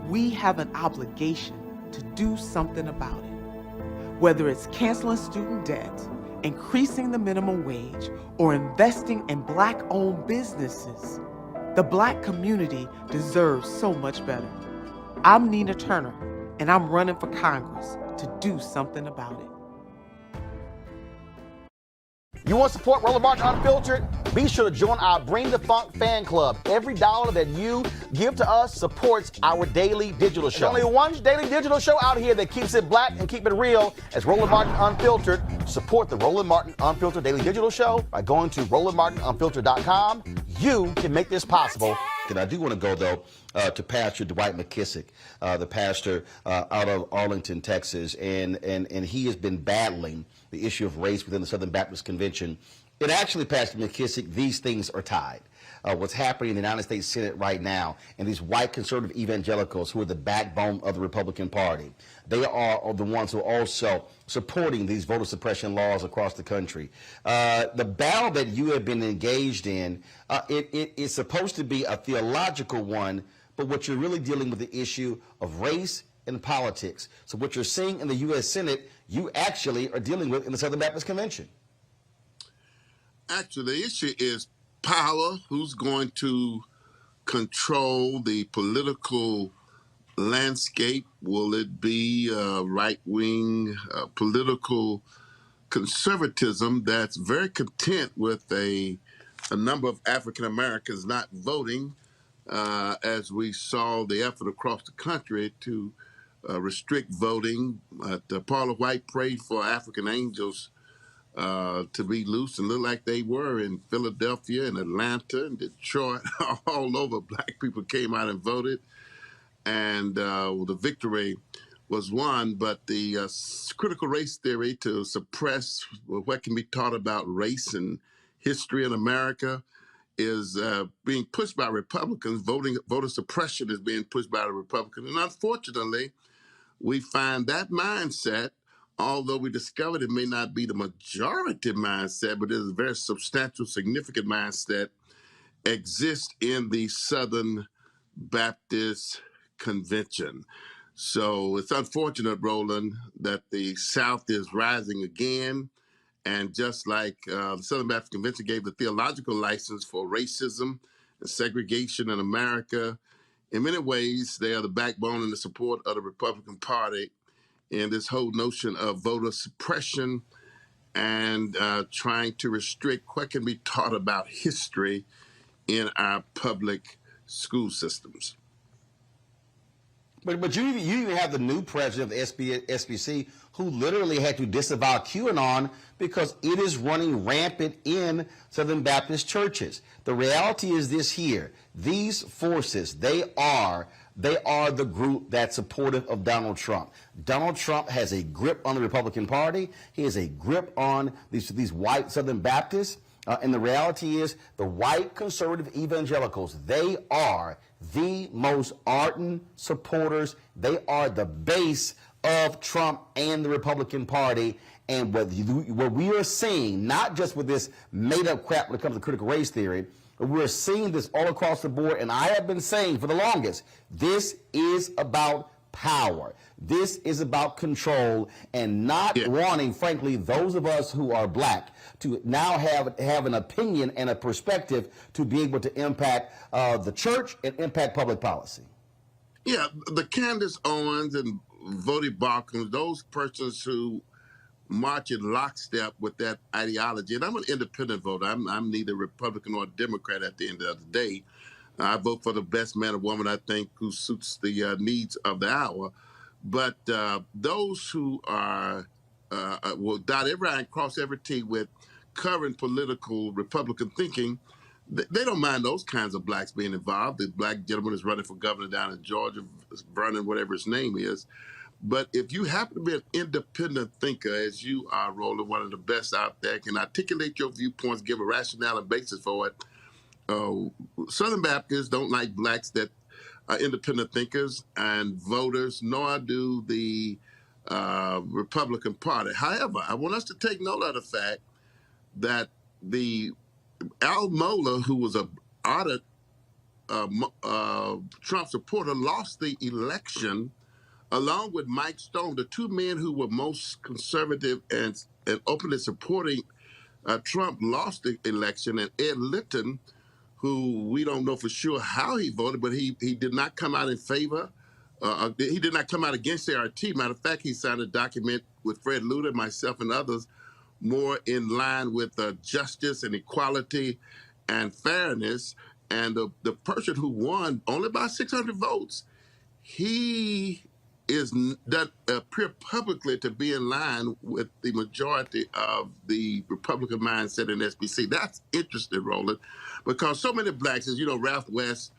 Speaker 8: We have an obligation to do something about it. Whether it's canceling student debt, increasing the minimum wage, or investing in black-owned businesses, the black community deserves so much better. I'm Nina Turner, and I'm running for Congress to do something about it.
Speaker 1: You want to support Roland Martin Unfiltered? Be sure to join our Bring the Funk fan club. Every dollar that you give to us supports our daily digital show. There's only one daily digital show out here that keeps it black and keep it real as Roland Martin Unfiltered. Support the Roland Martin Unfiltered daily digital show by going to RolandMartinUnfiltered.com. You can make this possible.
Speaker 19: And I do want to go, though, to Pastor Dwight McKissick, the pastor out of Arlington, Texas, and he has been battling the issue of race within the Southern Baptist Convention. And actually, Pastor McKissick, these things are tied. What's happening in the United States Senate right now, and these white conservative evangelicals who are the backbone of the Republican Party, they are the ones who are also supporting these voter suppression laws across the country. The battle that you have been engaged in, it is supposed to be a theological one, but what you're really dealing with the issue of race and politics. So what you're seeing in the U.S. Senate, you actually are dealing with in the Southern Baptist Convention.
Speaker 20: Actually, the issue is power. Who's going to control the political landscape? Will it be right-wing political conservatism that's very content with a number of African Americans not voting, as we saw the effort across the country to restrict voting? Paula White prayed for African angels to be loose and look like they were in Philadelphia and Atlanta and Detroit. All over, black people came out and voted. and the victory was won. But the critical race theory to suppress what can be taught about race and history in America is being pushed by Republicans. Voter suppression is being pushed by the Republicans. And unfortunately, we find that mindset, although we discovered it may not be the majority mindset, but it is a very substantial, significant mindset, exists in the Southern Baptist Convention. So it's unfortunate, Roland, that the South is rising again. And just like the Southern Baptist Convention gave the theological license for racism and segregation in America, in many ways, they are the backbone and the support of the Republican Party in this whole notion of voter suppression and trying to restrict what can be taught about history in our public school systems.
Speaker 19: But you even have the new president of the SBC who literally had to disavow QAnon because it is running rampant in Southern Baptist churches. The reality is this here. These forces, they are the group that's supportive of Donald Trump. Donald Trump has a grip on the Republican Party. He has a grip on these white Southern Baptists. And the reality is the white conservative evangelicals, they are the most ardent supporters. They are the base of Trump and the Republican Party. And what we are seeing, not just with this made-up crap when it comes to critical race theory, but we're seeing this all across the board. And I have been saying for the longest, this is about power. This is about control and not wanting, frankly, those of us who are black to now have an opinion and a perspective to be able to impact the church and impact public policy.
Speaker 20: Yeah, the Candace Owens and Vody Balkins, those persons who march in lockstep with that ideology. And I'm an independent voter. I'm neither Republican nor Democrat at the end of the day. I vote for the best man or woman I think who suits the needs of the hour. But those who are will dot every I and cross every T with current political Republican thinking, they don't mind those kinds of blacks being involved. The black gentleman is running for governor down in Georgia, Vernon, whatever his name is. But if you happen to be an independent thinker, as you are, Roland, one of the best out there, can articulate your viewpoints, give a rationale and basis for it, Southern Baptists don't like blacks that are independent thinkers and voters, nor do the Republican Party. However, I want us to take note of the fact that the Al Mohler, who was a ardent Trump supporter, lost the election along with Mike Stone, the two men who were most conservative and openly supporting Trump, lost the election. And Ed Litton, who we don't know for sure how he voted, but he did not come out in favor. He did not come out against CRT. Matter of fact, he signed a document with Fred Luter, myself, and others, more in line with justice and equality and fairness. And the person who won only by 600 votes, he doesn't appear publicly to be in line with the majority of the Republican mindset in SBC. That's interesting, Roland, because so many blacks, as you know, Ralph West,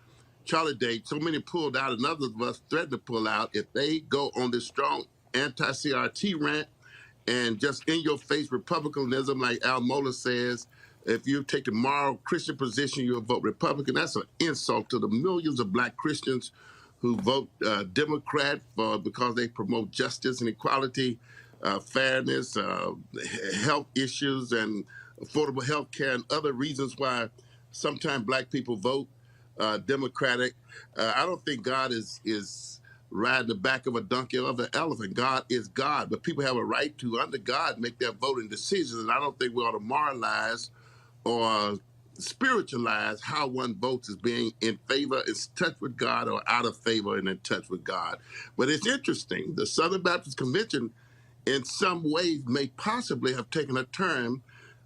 Speaker 20: Charlie Day, so many pulled out, and others of us threatened to pull out if they go on this strong anti-CRT rant and just in-your-face republicanism, like Al Mohler says. If you take the moral Christian position, you'll vote Republican. That's an insult to the millions of black Christians who vote Democrat because they promote justice and equality, fairness, health issues, and affordable health care, and other reasons why sometimes black people vote Democratic. I don't think God is riding the back of a donkey or of an elephant. God is God, but people have a right to, under God, make their voting decisions, and I don't think we ought to moralize or spiritualize how one votes as being in favor, in touch with God, or out of favor and in touch with God. But it's interesting. The Southern Baptist Convention, in some ways, may possibly have taken a turn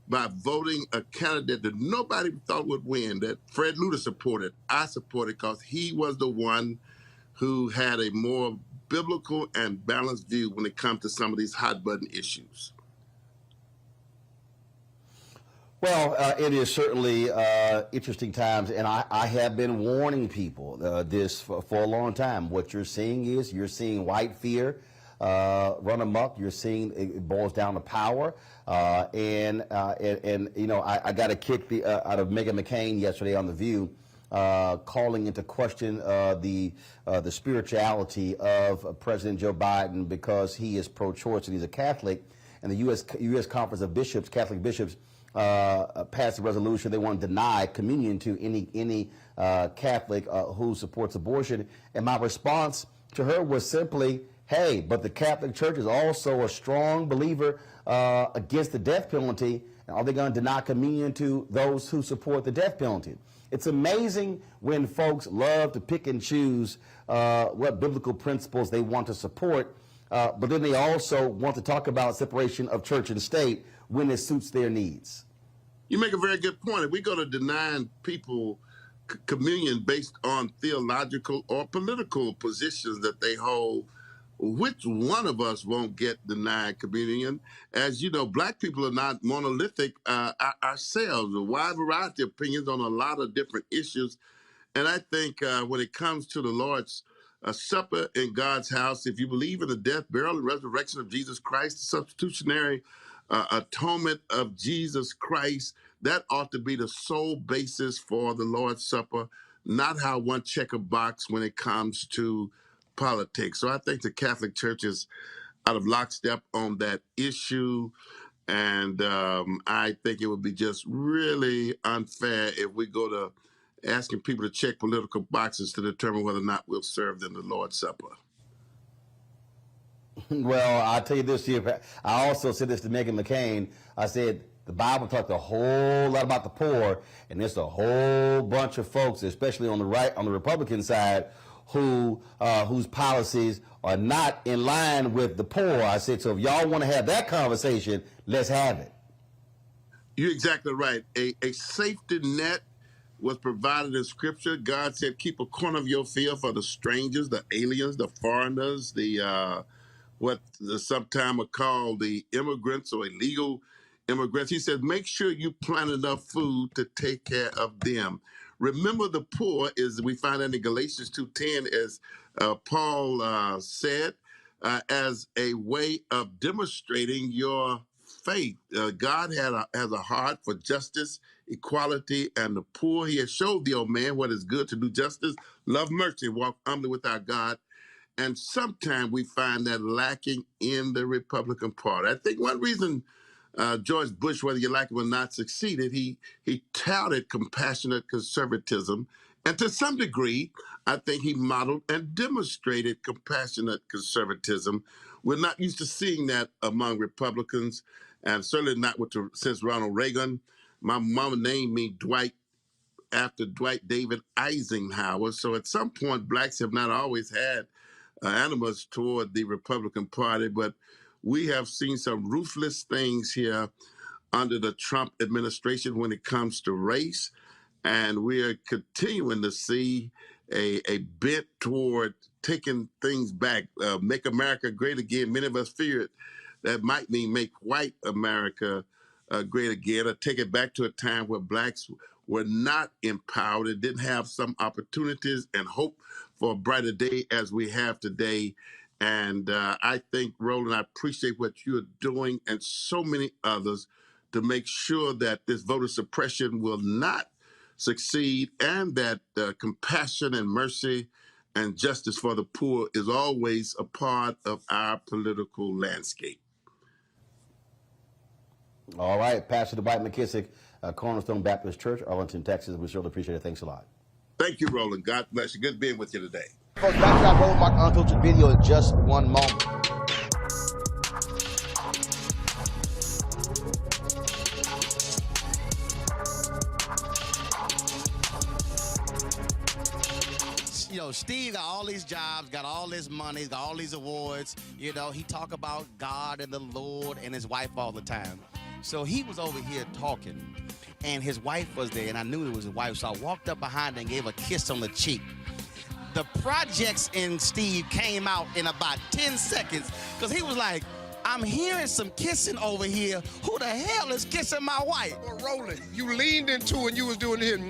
Speaker 20: by voting a candidate that nobody thought would win, that Fred Luter supported. I supported because he was the one who had a more biblical and balanced view when it comes to some of these hot-button issues.
Speaker 19: Well, it is certainly interesting times, and I have been warning people this for a long time. What you're seeing is white fear run amok. You're seeing it boils down to power, and you know, I got a kick out of Meghan McCain yesterday on The View, calling into question the spirituality of President Joe Biden because he is pro-choice and he's a Catholic, and the U.S. Conference of Bishops, Catholic bishops, passed a resolution. They want to deny communion to any Catholic who supports abortion. And my response to her was simply, hey, but the Catholic Church is also a strong believer against the death penalty. And are they going to deny communion to those who support the death penalty? It's amazing when folks love to pick and choose what biblical principles they want to support, but then they also want to talk about separation of church and state when it suits their needs.
Speaker 20: You make a very good point. If we go to denying people communion based on theological or political positions that they hold, which one of us won't get denied communion? As you know, black people are not monolithic ourselves. A wide variety of opinions on a lot of different issues. And I think when it comes to the Lord's Supper in God's house, if you believe in the death, burial, and resurrection of Jesus Christ, the substitutionary atonement of Jesus Christ, that ought to be the sole basis for the Lord's Supper, not how one check a box when it comes to politics. So I think the Catholic Church is out of lockstep on that issue. And I think it would be just really unfair if we go to asking people to check political boxes to determine whether or not we'll serve them the Lord's Supper.
Speaker 19: Well, I'll tell you this here. I also said this to Meghan McCain. I said the Bible talked a whole lot about the poor, and there's a whole bunch of folks, especially on the right, on the Republican side, whose policies are not in line with the poor. I said, so if y'all want to have that conversation, let's have it.
Speaker 20: You're exactly right. A safety net was provided in Scripture. God said, keep a corner of your field for the strangers, the aliens, the foreigners, the what sometimes are called the immigrants or illegal immigrants. He said, make sure you plant enough food to take care of them. Remember the poor, is we find that in Galatians 2:10, as Paul said, as a way of demonstrating your faith. God has a heart for justice, equality, and the poor. He has showed the old man what is good, to do justice, love mercy, walk humbly with our God. And sometimes we find that lacking in the Republican Party. I think one reason George Bush, whether you like him or not, succeeded, he touted compassionate conservatism. And to some degree, I think he modeled and demonstrated compassionate conservatism. We're not used to seeing that among Republicans, and certainly not since Ronald Reagan. My mama named me Dwight after Dwight David Eisenhower. So at some point, blacks have not always had animus toward the Republican Party, but we have seen some ruthless things here under the Trump administration when it comes to race, and we are continuing to see a bent toward taking things back. Make America great again. Many of us feared that might mean make white America great again, or take it back to a time where blacks were not empowered and didn't have some opportunities and hope for a brighter day as we have today. And I think, Roland, I appreciate what you're doing and so many others to make sure that this voter suppression will not succeed, and that compassion and mercy and justice for the poor is always a part of our political landscape.
Speaker 19: All right, Pastor Dwight McKissick, Cornerstone Baptist Church, Arlington, Texas. We certainly appreciate it. Thanks a lot.
Speaker 20: Thank you, Roland. God bless you. Good being with you today.
Speaker 1: Folks, back to that Roland Martin Unfiltered video in just one moment.
Speaker 12: You know, Steve got all these jobs, got all this money, got all these awards. You know, he talk about God and the Lord and his wife all the time. So he was over here talking, and his wife was there, and I knew it was his wife, so I walked up behind her and gave her a kiss on the cheek. The projects in Steve came out in about 10 seconds, because he was like, I'm hearing some kissing over here. Who the hell is kissing my wife?
Speaker 18: Well, Roland, you leaned into and you was doing it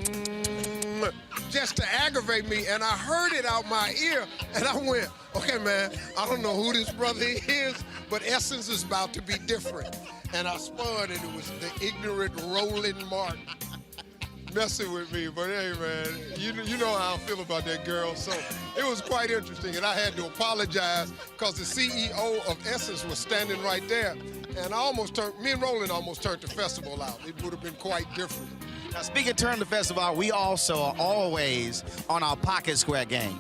Speaker 18: just to aggravate me, and I heard it out my ear, and I went, okay, man, I don't know who this brother is, but Essence is about to be different. And I spun, and it was the ignorant Roland Martin messing with me. But hey, man, you know how I feel about that girl. So it was quite interesting, and I had to apologize because the CEO of Essence was standing right there, and me and Roland almost turned the festival out. It would have been quite different.
Speaker 12: Now, speaking of turn the festival out, we also are always on our pocket square game.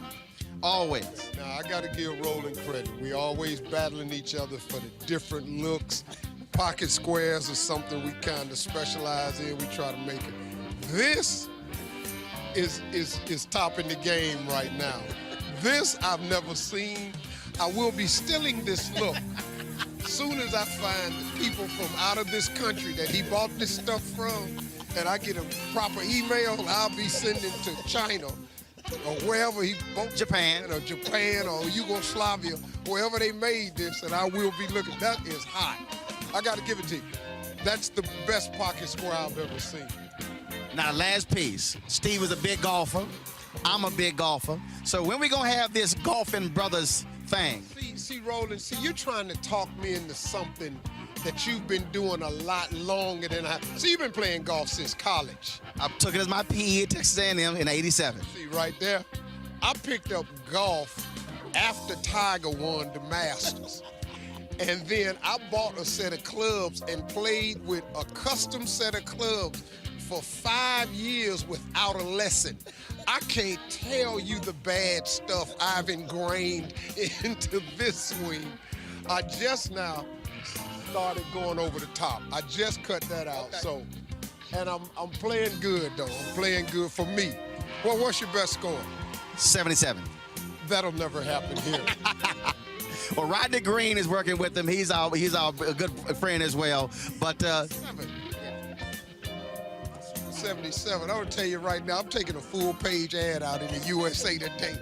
Speaker 12: Always.
Speaker 18: Now, I got to give Roland credit. We always battling each other for the different looks. Pocket squares are something we kind of specialize in. We try to make it. This is topping the game right now. This I've never seen. I will be stealing this look. As soon as I find the people from out of this country that he bought this stuff from, and I get a proper email, I'll be sending to China or wherever he bought Japan or Yugoslavia, wherever they made this, and I will be looking. That is hot. I got to give it to you. That's the best pocket square I've ever seen.
Speaker 12: Now, last piece. Steve is a big golfer. I'm a big golfer. So when we gonna have this golfing brothers thing?
Speaker 18: See, Roland, you're trying to talk me into something that you've been doing a lot longer than I. See, you've been playing golf since college.
Speaker 12: I took it as my PE at Texas A&M in '87.
Speaker 18: See, right there, I picked up golf after Tiger won the Masters. And then I bought a set of clubs and played with a custom set of clubs for 5 years without a lesson. I can't tell you the bad stuff I've ingrained into this swing. I just now started going over the top. I just cut that out. So, and I'm playing good though. I'm playing good for me. Well, what's your best score?
Speaker 12: 77.
Speaker 18: That'll never happen here.
Speaker 12: Well, Rodney Green is working with him. He's our good friend as well. But
Speaker 18: 77. I'm gonna tell you right now, I'm taking a full-page ad out in the USA Today.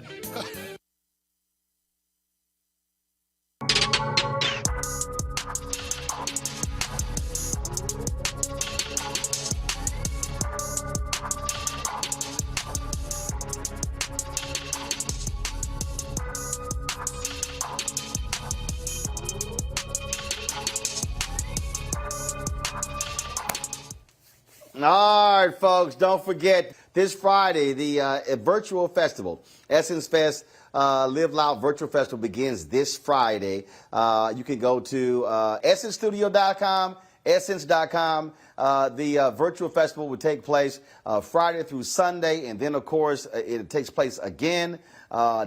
Speaker 19: All right, folks, don't forget this Friday, the virtual festival, Essence Fest Live Loud Virtual Festival begins this Friday. You can go to essencestudio.com, essence.com. The virtual festival will take place Friday through Sunday, and then, of course, it takes place again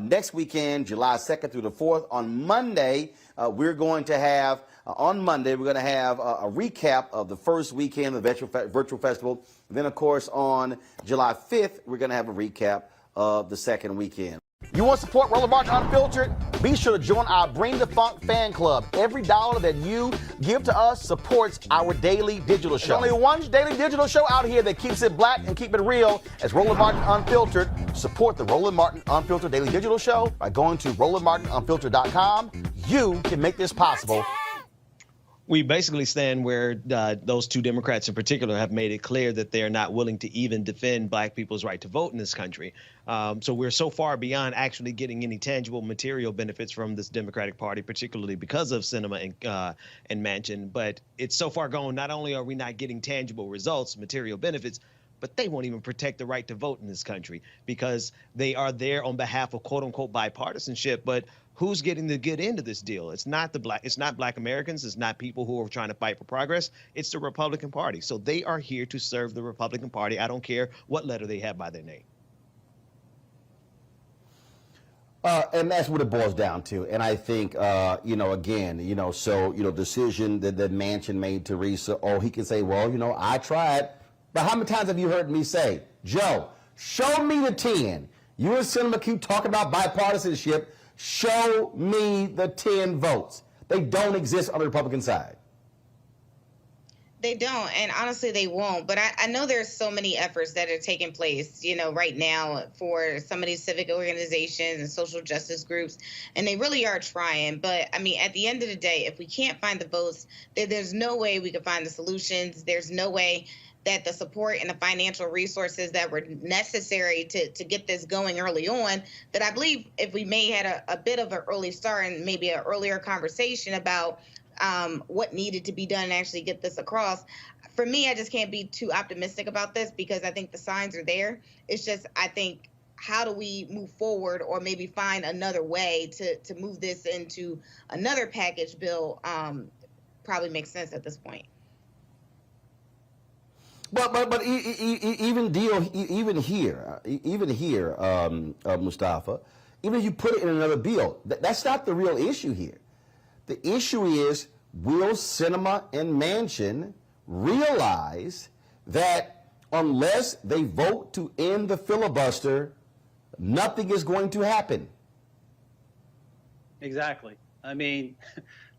Speaker 19: next weekend, July 2nd through the 4th. On Monday, we're going to have a recap of the first weekend of the virtual festival. And then, of course, on July 5th, we're going to have a recap of the second weekend. You want to support Roland Martin Unfiltered? Be sure to join our Bring the Funk fan club. Every dollar that you give to us supports our daily digital show. There's only one daily digital show out here that keeps it black and keep it real as Roland Martin Unfiltered. Support the Roland Martin Unfiltered daily digital show by going to RolandMartinUnfiltered.com. You can make this possible.
Speaker 21: We basically stand where those two Democrats in particular have made it clear that they are not willing to even defend black people's right to vote in this country. So we're so far beyond actually getting any tangible material benefits from this Democratic Party, particularly because of Sinema and Manchin. But it's so far gone, not only are we not getting tangible results, material benefits, but they won't even protect the right to vote in this country because they are there on behalf of quote unquote bipartisanship. But who's getting the good end of this deal? It's not black Americans. It's not people who are trying to fight for progress. It's the Republican Party. So they are here to serve the Republican Party. I don't care what letter they have by their name.
Speaker 19: And that's what it boils down to. And I think, decision that Manchin made to Risa, he can say, well, I tried. But how many times have you heard me say, Joe, show me the 10. You and Sinema keep talking about bipartisanship. Show me the 10 votes. They don't exist on the Republican side.
Speaker 3: They don't, and honestly, they won't. But I know there's so many efforts that are taking place, you know, right now for some of these civic organizations and social justice groups, and they really are trying. But I mean, at the end of the day, if we can't find the votes, there's no way we can find the solutions. There's no way that the support and the financial resources that were necessary to get this going early on, that I believe if we may had a bit of an early start and maybe an earlier conversation about what needed to be done and actually get this across. For me, I just can't be too optimistic about this because I think the signs are there. It's just, I think, how do we move forward or maybe find another way to move this into another package bill probably makes sense at this point.
Speaker 19: But even here, Mustafa, even if you put it in another bill, that's not the real issue here. The issue is, will Sinema and Manchin realize that unless they vote to end the filibuster, nothing is going to happen?
Speaker 22: Exactly. I mean,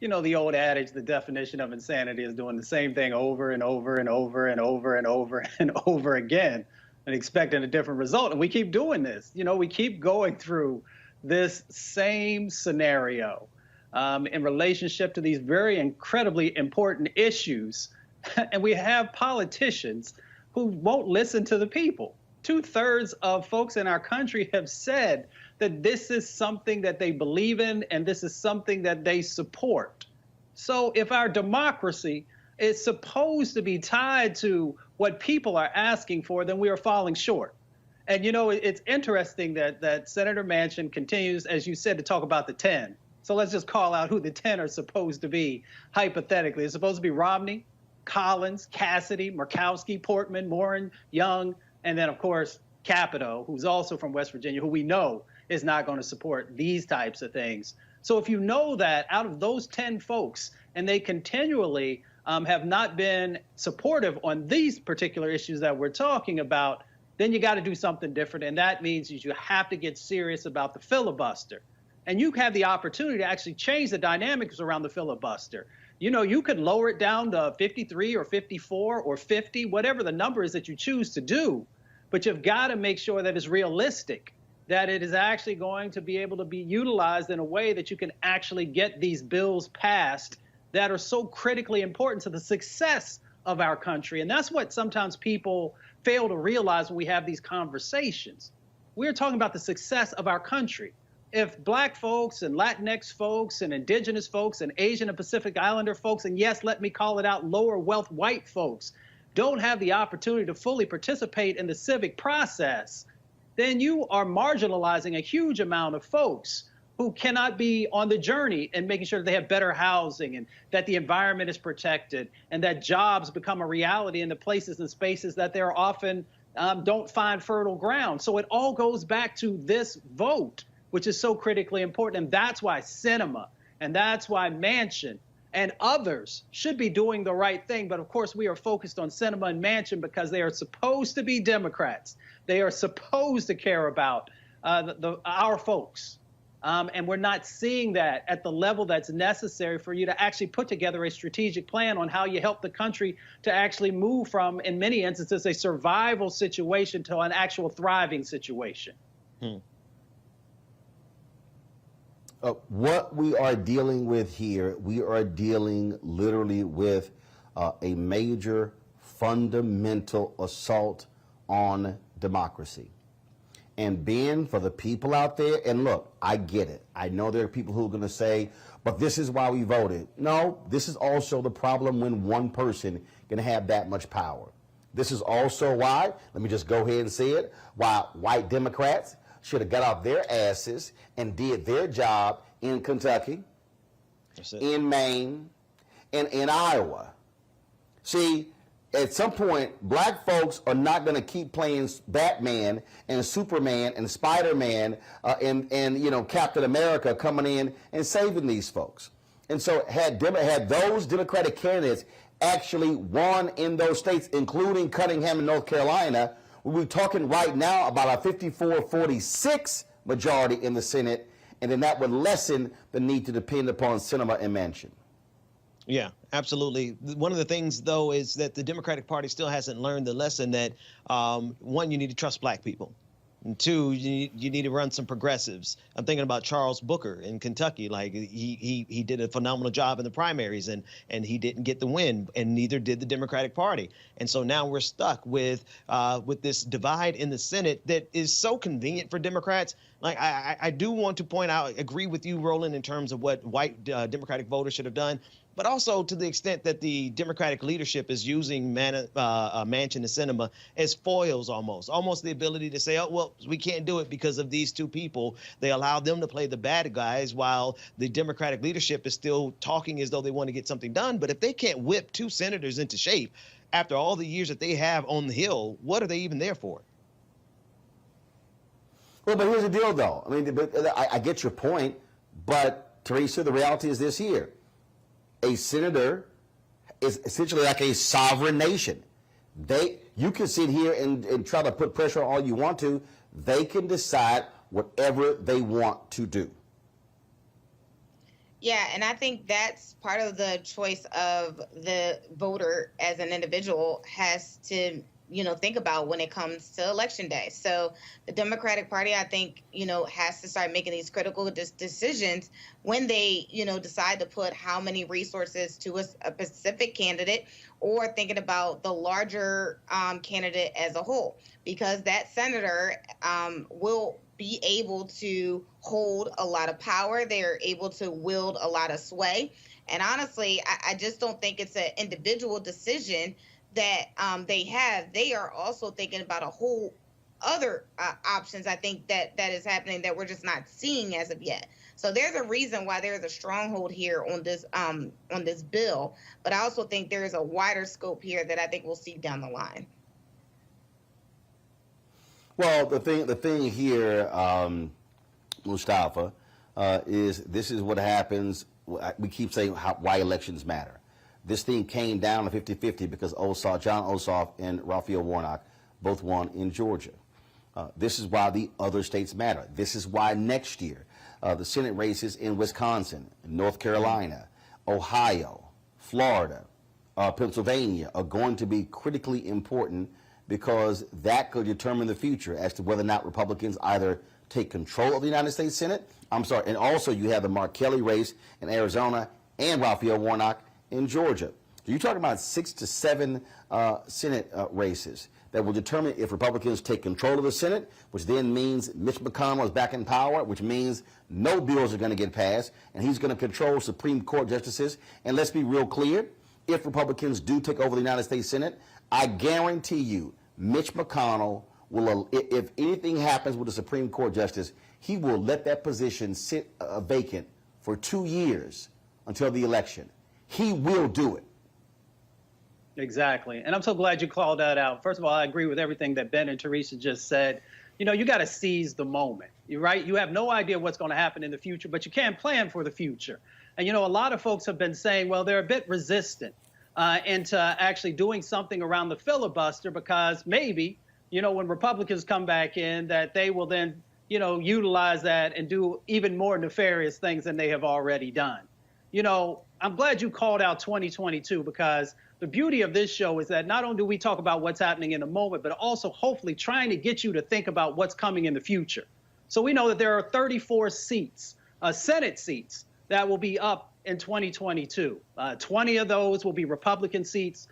Speaker 22: you know, the old adage, the definition of insanity is doing the same thing over and over and over and over and over and over again and expecting a different result. And we keep doing this. You know, we keep going through this same scenario in relationship to these very incredibly important issues. And we have politicians who won't listen to the people. 2/3 of folks in our country have said that this is something that they believe in and this is something that they support. So if our democracy is supposed to be tied to what people are asking for, then we are falling short. And, you know, it's interesting that Senator Manchin continues, as you said, to talk about the 10. So let's just call out who the 10 are supposed to be, hypothetically. It's supposed to be Romney, Collins, Cassidy, Murkowski, Portman, Warren, Young, and then, of course, Capito, who's also from West Virginia, who we know is not going to support these types of things. So if you know that out of those 10 folks, and they continually have not been supportive on these particular issues that we're talking about, then you got to do something different. And that means you have to get serious about the filibuster. And you have the opportunity to actually change the dynamics around the filibuster. You know, you could lower it down to 53 or 54 or 50, whatever the number is that you choose to do. But you've got to make sure that it's realistic, that it is actually going to be able to be utilized in a way that you can actually get these bills passed that are so critically important to the success of our country. And that's what sometimes people fail to realize when we have these conversations. We're talking about the success of our country. If Black folks and Latinx folks and Indigenous folks and Asian and Pacific Islander folks, and yes, let me call it out, lower wealth white folks, don't have the opportunity to fully participate in the civic process, then you are marginalizing a huge amount of folks who cannot be on the journey and making sure that they have better housing and that the environment is protected and that jobs become a reality in the places and spaces that they're often don't find fertile ground. So it all goes back to this vote, which is so critically important. And that's why Sinema and that's why Manchin and others should be doing the right thing. But of course, we are focused on Sinema and Manchin because they are supposed to be Democrats. They are supposed to care about our folks. And we're not seeing that at the level that's necessary for you to actually put together a strategic plan on how you help the country to actually move from, in many instances, a survival situation to an actual thriving situation.
Speaker 19: What we are dealing with here, we are dealing literally with a major fundamental assault on democracy. And Ben, for the people out there, and look, I get it. I know there are people who are going to say, but this is why we voted. No, this is also the problem when one person can have that much power. This is also why, let me just go ahead and say it, why white Democrats should have got off their asses and did their job in Kentucky, in Maine, and in Iowa. See, at some point, Black folks are not going to keep playing Batman and Superman and Spider-Man and you know, Captain America coming in and saving these folks. And so had those Democratic candidates actually won in those states, including Cunningham in North Carolina, we're talking right now about a 54-46 majority in the Senate, and then that would lessen the need to depend upon Sinema and Manchin.
Speaker 21: Yeah, absolutely. One of the things, though, is that the Democratic Party still hasn't learned the lesson that, one, you need to trust black people. And two, you need to run some progressives. I'm thinking about Charles Booker in Kentucky. Like he did a phenomenal job in the primaries, and he didn't get the win, and neither did the Democratic Party. And so now we're stuck with this divide in the Senate that is so convenient for Democrats. Like I do want to point out, agree with you, Roland, in terms of what white Democratic voters should have done. But also to the extent that the Democratic leadership is using Manchin and Sinema as foils almost the ability to say, oh, well, we can't do it because of these two people. They allow them to play the bad guys while the Democratic leadership is still talking as though they want to get something done. But if they can't whip two senators into shape after all the years that they have on the Hill, what are they even there for?
Speaker 19: Well, but here's the deal, though. I mean, I get your point, but Teresa, the reality is this here. A senator is essentially like a sovereign nation. You can sit here and try to put pressure on all you want to. They can decide whatever they want to do.
Speaker 3: Yeah, and I think that's part of the choice of the voter as an individual has to, think about when it comes to election day. So the Democratic Party, I think, has to start making these critical decisions when they, decide to put how many resources to a specific candidate, or thinking about the larger candidate as a whole, because that senator will be able to hold a lot of power. They're able to wield a lot of sway. And honestly, I just don't think it's an individual decision that they have. They are also thinking about a whole other options, I think, that is happening that we're just not seeing as of yet. So there's a reason why there's a stronghold here on this bill, but I also think there is a wider scope here that I think we'll see down the line.
Speaker 19: Well, the thing here, Mustafa, is this is what happens. We keep saying why elections matter. This thing came down to 50-50 because John Ossoff and Raphael Warnock both won in Georgia. This is why the other states matter. This is why next year the Senate races in Wisconsin, North Carolina, Ohio, Florida, Pennsylvania are going to be critically important, because that could determine the future as to whether or not Republicans either take control of the United States Senate. And also you have the Mark Kelly race in Arizona and Raphael Warnock in Georgia. So you're talking about 6 to 7 Senate races that will determine if Republicans take control of the Senate, which then means Mitch McConnell is back in power, which means no bills are going to get passed, and he's going to control Supreme Court justices. And let's be real clear, if Republicans do take over the United States Senate, I guarantee you Mitch McConnell will, if anything happens with the Supreme Court justice, he will let that position sit vacant for 2 years until the election. He will do it.
Speaker 22: Exactly. And I'm so glad you called that out. First of all, I agree with everything that Ben and Teresa just said. You got to seize the moment. You're right. You have no idea what's going to happen in the future, but you can plan for the future. And, a lot of folks have been saying, well, they're a bit resistant into actually doing something around the filibuster, because maybe, when Republicans come back in, that they will then, utilize that and do even more nefarious things than they have already done. I'm glad you called out 2022, because the beauty of this show is that not only do we talk about what's happening in the moment, but also hopefully trying to get you to think about what's coming in the future. So we know that there are 34 seats, Senate seats, that will be up in 2022. 20 of those will be Republican seats.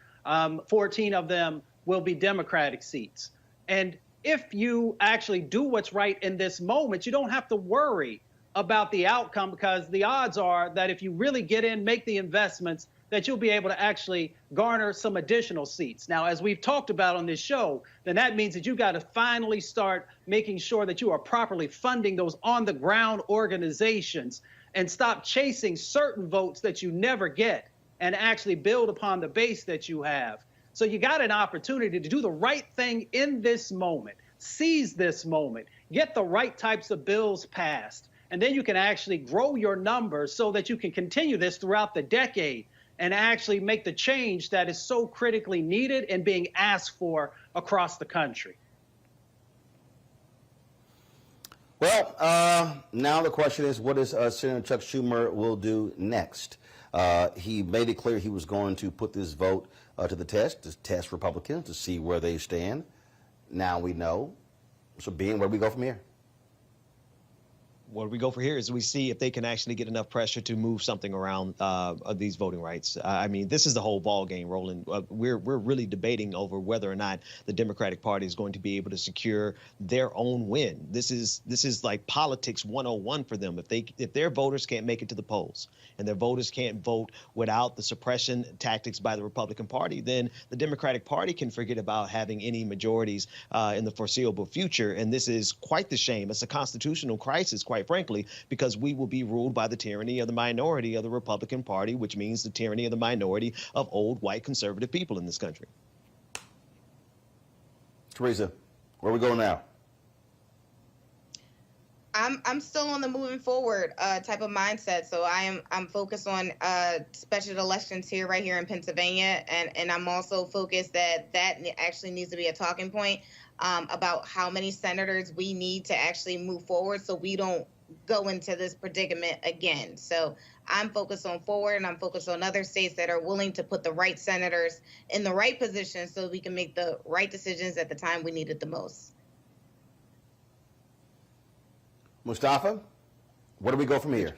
Speaker 22: 14 of them will be Democratic seats. And if you actually do what's right in this moment, you don't have to worry about the outcome, because the odds are that if you really get in, make the investments, that you'll be able to actually garner some additional seats. Now, as we've talked about on this show, then that means that you've got to finally start making sure that you are properly funding those on-the-ground organizations and stop chasing certain votes that you never get, and actually build upon the base that you have. So you got an opportunity to do the right thing in this moment. Seize this moment. Get the right types of bills passed. And then you can actually grow your numbers so that you can continue this throughout the decade and actually make the change that is so critically needed and being asked for across the country.
Speaker 19: Well, now the question is, what is Senator Chuck Schumer will do next?
Speaker 12: He made it clear he was going to put this vote to the test, to test Republicans, to see where they stand. Now we know. So, Bean, where do we go from here?
Speaker 21: Where we go from here is we see if they can actually get enough pressure to move something around these voting rights. I mean, this is the whole ball game, Roland. We're really debating over whether or not the Democratic Party is going to be able to secure their own win. This is like politics 101 for them. If their voters can't make it to the polls and their voters can't vote without the suppression tactics by the Republican Party, then the Democratic Party can forget about having any majorities in the foreseeable future. And this is quite the shame. It's a constitutional crisis, quite frankly, because we will be ruled by the tyranny of the minority of the Republican Party, which means the tyranny of the minority of old white conservative people in this country.
Speaker 12: Teresa, where we go now?
Speaker 3: I'm still on the moving forward type of mindset. So I'm focused on special elections right here in Pennsylvania, and I'm also focused that actually needs to be a talking point about how many senators we need to actually move forward so we don't go into this predicament again. So I'm focused on forward, and I'm focused on other states that are willing to put the right senators in the right position so we can make the right decisions at the time we need it the most.
Speaker 12: Mustafa, where do we go from here?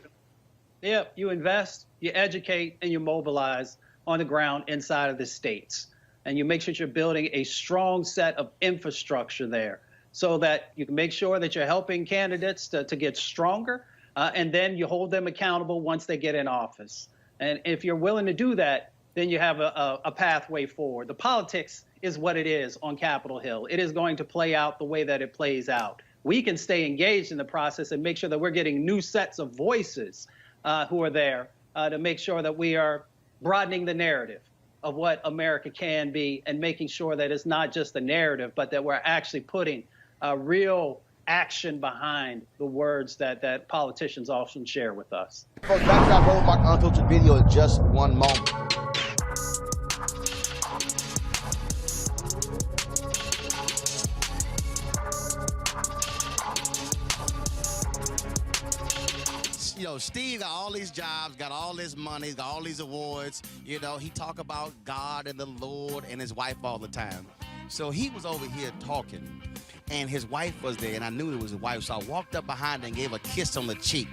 Speaker 22: Yeah, you invest, you educate, and you mobilize on the ground inside of the states. And you make sure you're building a strong set of infrastructure there so that you can make sure that you're helping candidates to get stronger, and then you hold them accountable once they get in office. And if you're willing to do that, then you have a pathway forward. The politics is what it is on Capitol Hill. It is going to play out the way that it plays out. We can stay engaged in the process and make sure that we're getting new sets of voices who are there to make sure that we are broadening the narrative of what America can be and making sure that it's not just a narrative, but that we're actually putting real action behind the words that politicians often share with us.
Speaker 1: Folks, back to our Roland Martin Unfiltered video in just one moment.
Speaker 12: You know, Steve got all these jobs, got all this money, got all these awards. You know, he talk about God and the Lord and his wife all the time. So he was over here talking, and his wife was there, and I knew it was his wife, so I walked up behind her and gave her a kiss on the cheek.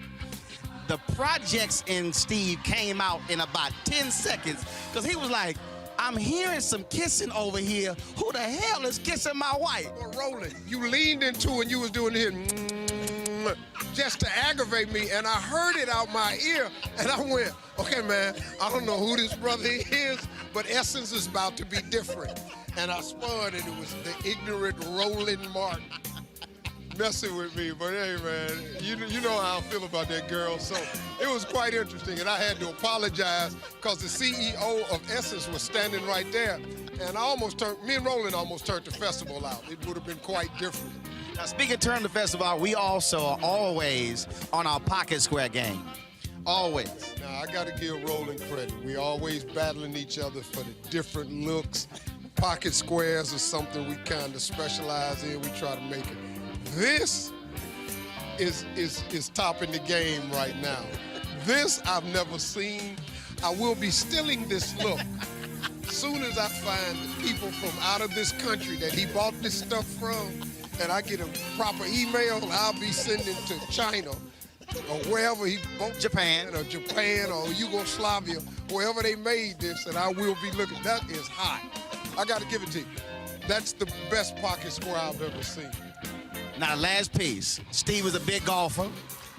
Speaker 12: The projects in Steve came out in about 10 seconds, because he was like, I'm hearing some kissing over here. Who the hell is kissing my wife?
Speaker 18: Well, Roland, you leaned into and you was doing this just to aggravate me, and I heard it out my ear, and I went, okay, man, I don't know who this brother is, but Essence is about to be different. And I spun, and it was the ignorant Roland Martin messing with me. But hey, man, you know how I feel about that girl. So it was quite interesting, and I had to apologize because the CEO of Essence was standing right there, and me and Roland almost turned the festival out. It would have been quite different.
Speaker 12: Now, speaking of turn the festival, we also are always on our pocket square game. Always.
Speaker 18: Now, I got to give Roland credit. We always battling each other for the different looks. Pocket squares is something we kind of specialize in. We try to make it. This is topping the game right now. This I've never seen. I will be stealing this look. Soon as I find the people from out of this country that he bought this stuff from, and I get a proper email, I'll be sending to China or wherever he bought Japan or Yugoslavia, wherever they made this, and I will be looking. That is hot. I got to give it to you. That's the best pocket square I've ever seen.
Speaker 12: Now, last piece. Steve is a big golfer.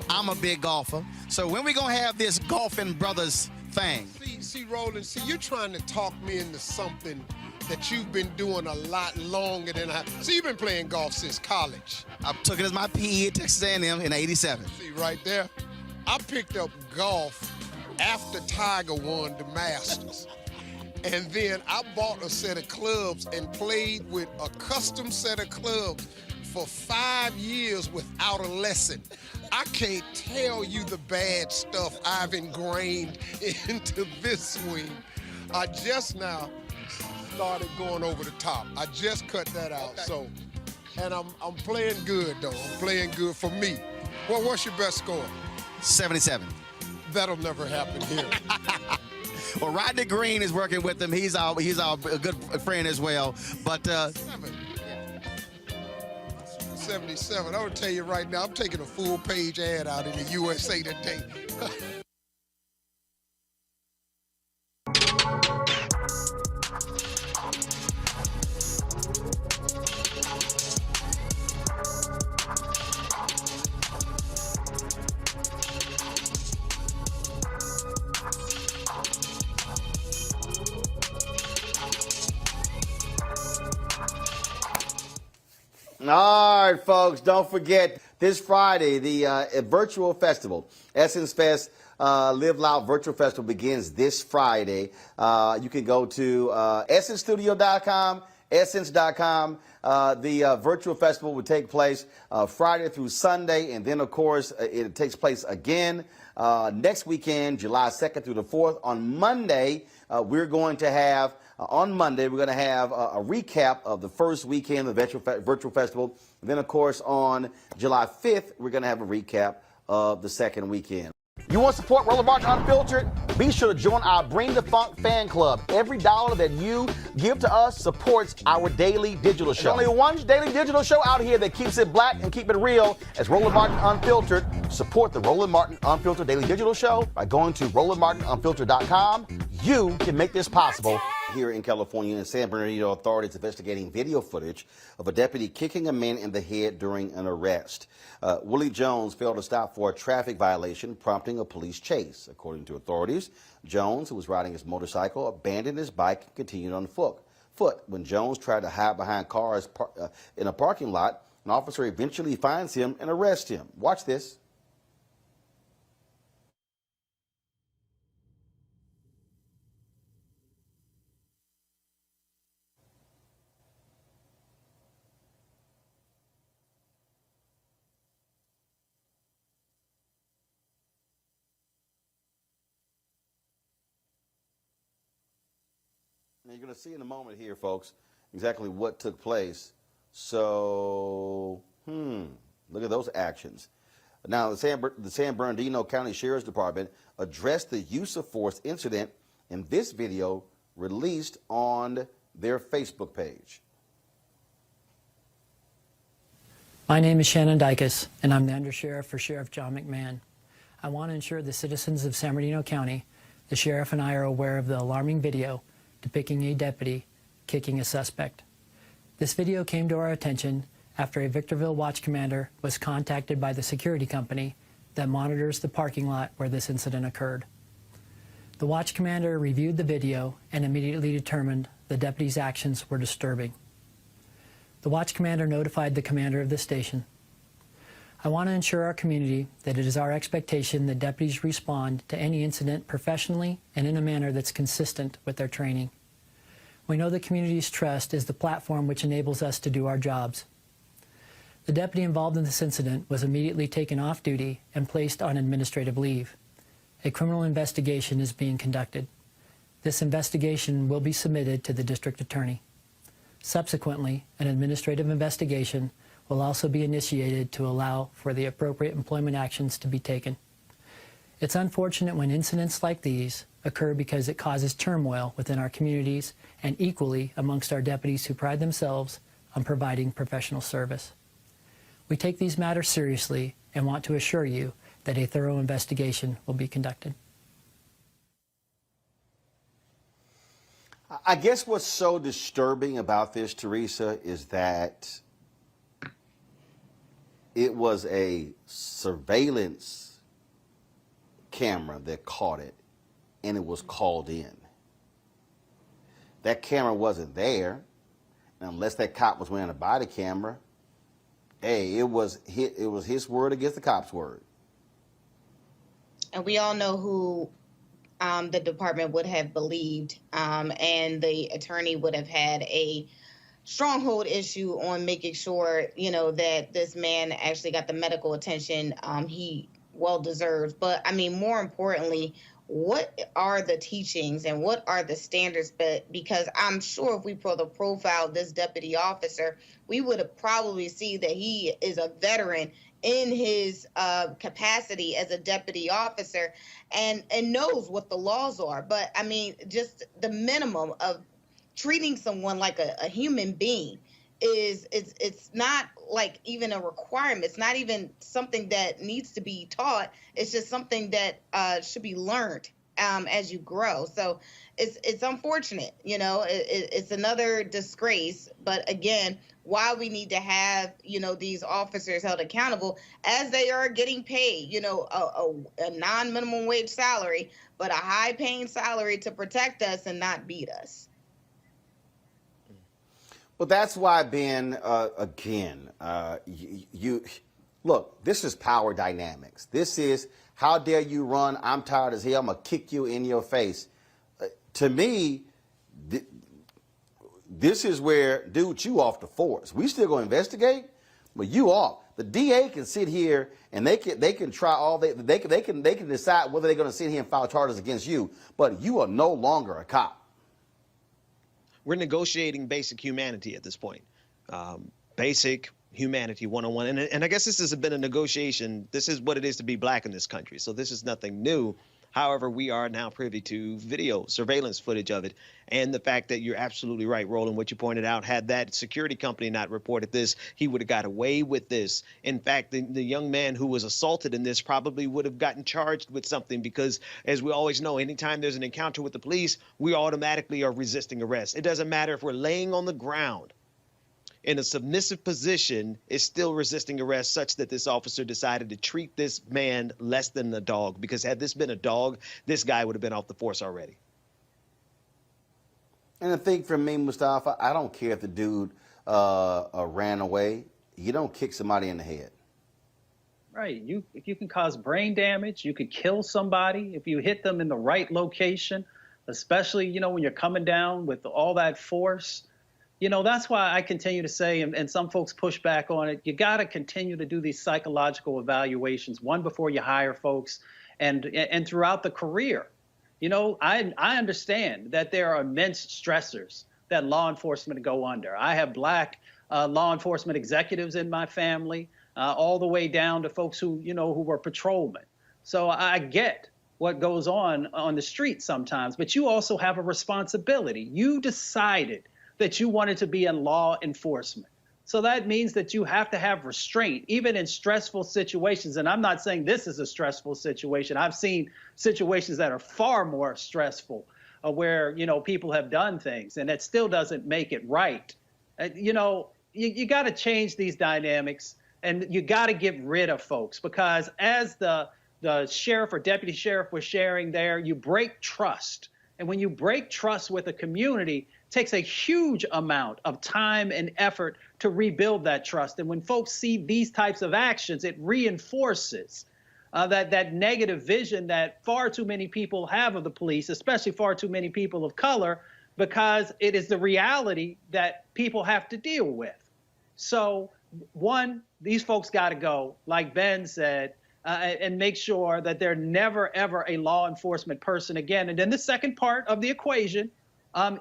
Speaker 12: I'm a big golfer. So when we gonna have this golfing brothers thing?
Speaker 18: See, Roland, you're trying to talk me into something that you've been doing a lot longer than I. See, you've been playing golf since college.
Speaker 12: I took it as my PE at Texas A&M in '87.
Speaker 18: See, right there, I picked up golf after Tiger won the Masters. And then I bought a set of clubs and played with a custom set of clubs for 5 years without a lesson. I can't tell you the bad stuff I've ingrained into this swing. I just now started going over the top. I just cut that out. Okay. So, and I'm playing good though. I'm playing good for me. Well, what's your best score?
Speaker 12: 77.
Speaker 18: That'll never happen here.
Speaker 12: Well, Rodney Green is working with him. He's our good friend as well. But
Speaker 18: 77. I'm gonna tell you right now, I'm taking a full-page ad out in the USA Today.
Speaker 1: All right, folks, don't forget this Friday, the virtual festival, Essence Fest Live Loud Virtual Festival begins this Friday. You can go to essencestudio.com, essence.com. The virtual festival will take place Friday through Sunday, and then, of course, it takes place again next weekend, July 2nd through the 4th. On Monday, we're going to have a recap of the first weekend of the virtual festival. And then, of course, on July 5th, we're going to have a recap of the second weekend. You want to support Roland Martin Unfiltered? Be sure to join our Bring the Funk fan club. Every dollar that you give to us supports our daily digital show. There's only one daily digital show out here that keeps it black and keep it real. As Roland Martin Unfiltered. Support the Roland Martin Unfiltered daily digital show by going to RolandMartinUnfiltered.com. You can make this possible. Here in California, in San Bernardino, authorities investigating video footage of a deputy kicking a man in the head during an arrest. Willie Jones failed to stop for a traffic violation, prompting a police chase. According to authorities, Jones, who was riding his motorcycle, abandoned his bike and continued on foot. When Jones tried to hide behind cars in a parking lot, an officer eventually finds him and arrests him. Watch this. You're going to see in a moment here, folks, exactly what took place. So, look at those actions. Now, the San Bernardino County Sheriff's Department addressed the use of force incident in this video released on their Facebook page.
Speaker 2: My name is Shannon Dykes, and I'm the Undersheriff for Sheriff John McMahon. I want to ensure the citizens of San Bernardino County, the sheriff and I are aware of the alarming video depicting a deputy kicking a suspect. This video came to our attention after a Victorville watch commander was contacted by the security company that monitors the parking lot where this incident occurred. The watch commander reviewed the video and immediately determined the deputy's actions were disturbing. The watch commander notified the commander of the station. I want to ensure our community that it is our expectation that deputies respond to any incident professionally and in a manner that's consistent with their training. We know the community's trust is the platform which enables us to do our jobs. The deputy involved in this incident was immediately taken off duty and placed on administrative leave. A criminal investigation is being conducted. This investigation will be submitted to the district attorney. Subsequently, an administrative investigation will also be initiated to allow for the appropriate employment actions to be taken. It's unfortunate when incidents like these occur because it causes turmoil within our communities and equally amongst our deputies who pride themselves on providing professional service. We take these matters seriously and want to assure you that a thorough investigation will be conducted.
Speaker 1: I guess what's so disturbing about this, Teresa, is that it was a surveillance camera that caught it, and it was called in. That camera wasn't there, and unless that cop was wearing a body camera. Hey, it was his word against the cop's word.
Speaker 3: And we all know who the department would have believed, and the attorney would have had a stronghold issue on making sure, that this man actually got the medical attention he well deserves. But I mean, more importantly, what are the teachings and what are the standards? Because I'm sure if we profiled this deputy officer, we would have probably see that he is a veteran in his capacity as a deputy officer and knows what the laws are. But I mean, just the minimum of treating someone like a human being it's not like even a requirement. It's not even something that needs to be taught. It's just something that should be learned as you grow. So it's unfortunate, you know, it's another disgrace. But again, why we need to have, you know, these officers held accountable as they are getting paid, you know, a non-minimum wage salary, but a high-paying salary to protect us and not beat us.
Speaker 12: But that's why, Ben, again, you look, this is power dynamics. This is, how dare you run? I'm tired as hell. I'm going to kick you in your face. To me, this is where, dude, you off the force. We still going to investigate, but you off. The DA can sit here and they can try all they can decide whether they're going to sit here and file charges against you, but you are no longer a cop.
Speaker 21: We're negotiating basic humanity at this point. Basic humanity 101. And I guess this has been a negotiation. This is what it is to be black in this country. So this is nothing new. However, we are now privy to video surveillance footage of it. And the fact that you're absolutely right, Roland, what you pointed out, had that security company not reported this, he would have got away with this. In fact, the young man who was assaulted in this probably would have gotten charged with something because, as we always know, anytime there's an encounter with the police, we automatically are resisting arrest. It doesn't matter if we're laying on the ground in a submissive position, is still resisting arrest, such that this officer decided to treat this man less than a dog, because had this been a dog, this guy would have been off the force already.
Speaker 12: And the thing for me, Mustafa, I don't care if the dude ran away. You don't kick somebody in the head.
Speaker 22: Right. If you can cause brain damage, you could kill somebody if you hit them in the right location, especially, you know, when you're coming down with all that force. You know, that's why I continue to say, and some folks push back on it, you got to continue to do these psychological evaluations, one before you hire folks and throughout the career. You know, I understand that there are immense stressors that law enforcement go under. I have black law enforcement executives in my family, all the way down to folks who, you know, who were patrolmen. So I get what goes on the street sometimes, but you also have a responsibility. You decided that you wanted to be in law enforcement. So that means that you have to have restraint, even in stressful situations. And I'm not saying this is a stressful situation. I've seen situations that are far more stressful where, you know, people have done things and that still doesn't make it right. You know, you got to change these dynamics and you got to get rid of folks, because as the sheriff or deputy sheriff was sharing there, you break trust. And when you break trust with a community, it takes a huge amount of time and effort to rebuild that trust. And when folks see these types of actions, it reinforces that negative vision that far too many people have of the police, especially far too many people of color, because it is the reality that people have to deal with. So, one, these folks got to go, like Ben said, and make sure that they're never, ever a law enforcement person again. And then the second part of the equation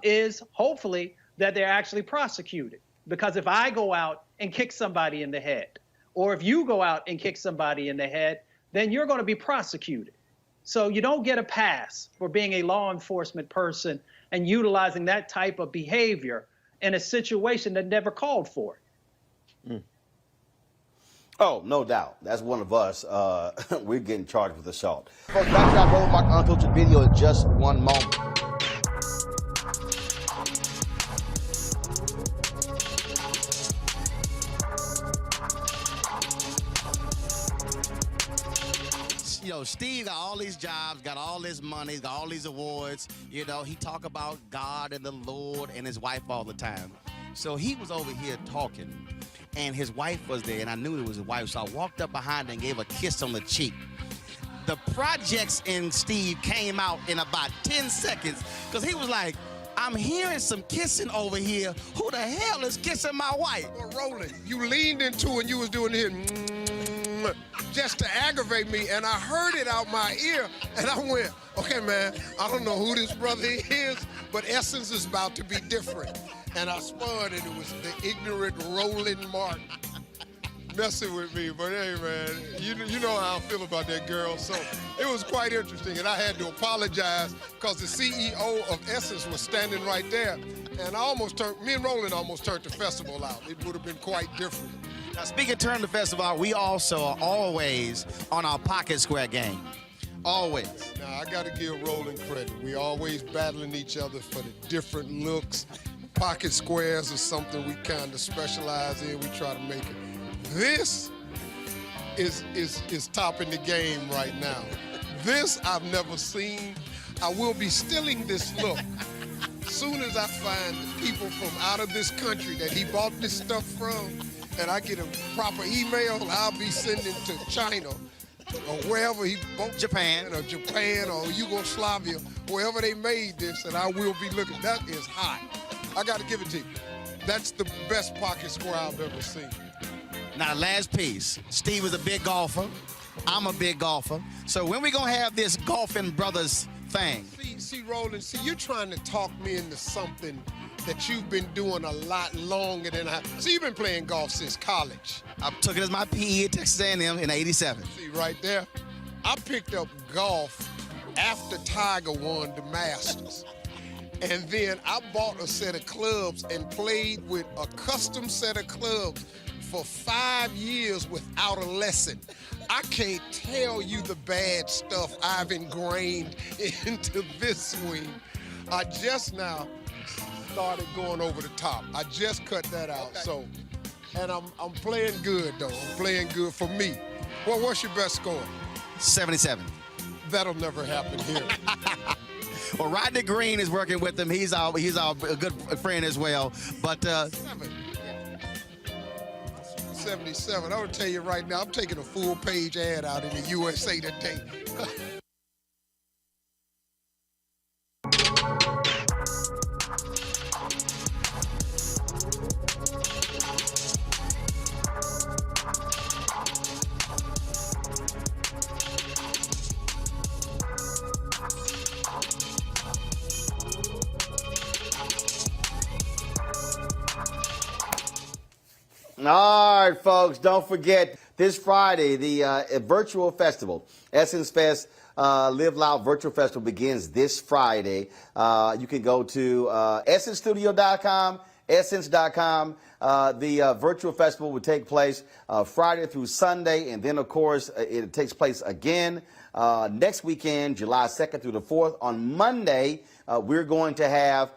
Speaker 22: is hopefully that they're actually prosecuted. Because if I go out and kick somebody in the head, or if you go out and kick somebody in the head, then you're going to be prosecuted. So you don't get a pass for being a law enforcement person and utilizing that type of behavior in a situation that never called for it.
Speaker 12: Mm. Oh, no doubt. That's one of us. We're getting charged with assault. Folks, back to that Roland Martin Unfiltered video in just one moment.
Speaker 4: You know, Steve got all these jobs, got all this money, got all these awards. You know, he talk about God and the Lord and his wife all the time. So he was over here talking, and his wife was there, and I knew it was his wife, so I walked up behind her and gave her a kiss on the cheek. The projects in Steve came out in about 10 seconds, because he was like, I'm hearing some kissing over here. Who the hell is kissing my wife?
Speaker 18: Well, Roland, you leaned into it and you was doing it just to aggravate me, and I heard it out my ear, and I went, okay, man, I don't know who this brother is, but Essence is about to be different. And I spun, and it was the ignorant Roland Martin. messing with me, but hey, man, you know how I feel about that girl. So it was quite interesting, and I had to apologize because the CEO of Essence was standing right there, and me and Roland almost turned the festival out. It would have been quite different.
Speaker 4: Now, speaking of turn the festival out, we also are always on our pocket square game. Always.
Speaker 18: Now, I got to give Roland credit. We always battling each other for the different looks. Pocket squares are something we kind of specialize in. We try to make it. This is topping the game right now. This I've never seen. I will be stealing this look. Soon as I find the people from out of this country that he bought this stuff from, and I get a proper email, I'll be sending to China or wherever he bought Japan or Yugoslavia, wherever they made this, and I will be looking. That is hot. I got to give it to you. That's the best pocket square I've ever seen.
Speaker 4: Now, last piece. Steve is a big golfer. I'm a big golfer. So when we gonna have this golfing brothers thing?
Speaker 18: See, Roland, you're trying to talk me into something that you've been doing a lot longer than I. So you've been playing golf since college.
Speaker 4: I took it as my PE at Texas A&M in '87.
Speaker 18: See, right there, I picked up golf after Tiger won the Masters. And then I bought a set of clubs and played with a custom set of clubs for 5 years without a lesson. I can't tell you the bad stuff I've ingrained into this swing. I just now started going over the top. I just cut that out. Okay. So, and I'm playing good though. I'm playing good for me. Well, what's your best score?
Speaker 4: 77.
Speaker 18: That'll never happen here.
Speaker 4: Well, Rodney Green is working with him. He's our good friend as well. But
Speaker 18: 77. I would tell you right now, I'm taking a full page ad out in the USA Today.
Speaker 19: All right, folks, don't forget this Friday, the virtual festival, Essence Fest Live Loud Virtual Festival begins this Friday. You can go to essencestudio.com, essence.com. The virtual festival will take place Friday through Sunday, and then, of course, it takes place again next weekend, July 2nd through the 4th. On Monday, we're going to have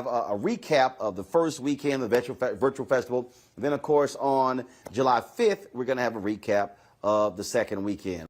Speaker 19: a recap of the first weekend of the virtual festival. And then, of course, on July 5th, we're going to have a recap of the second weekend.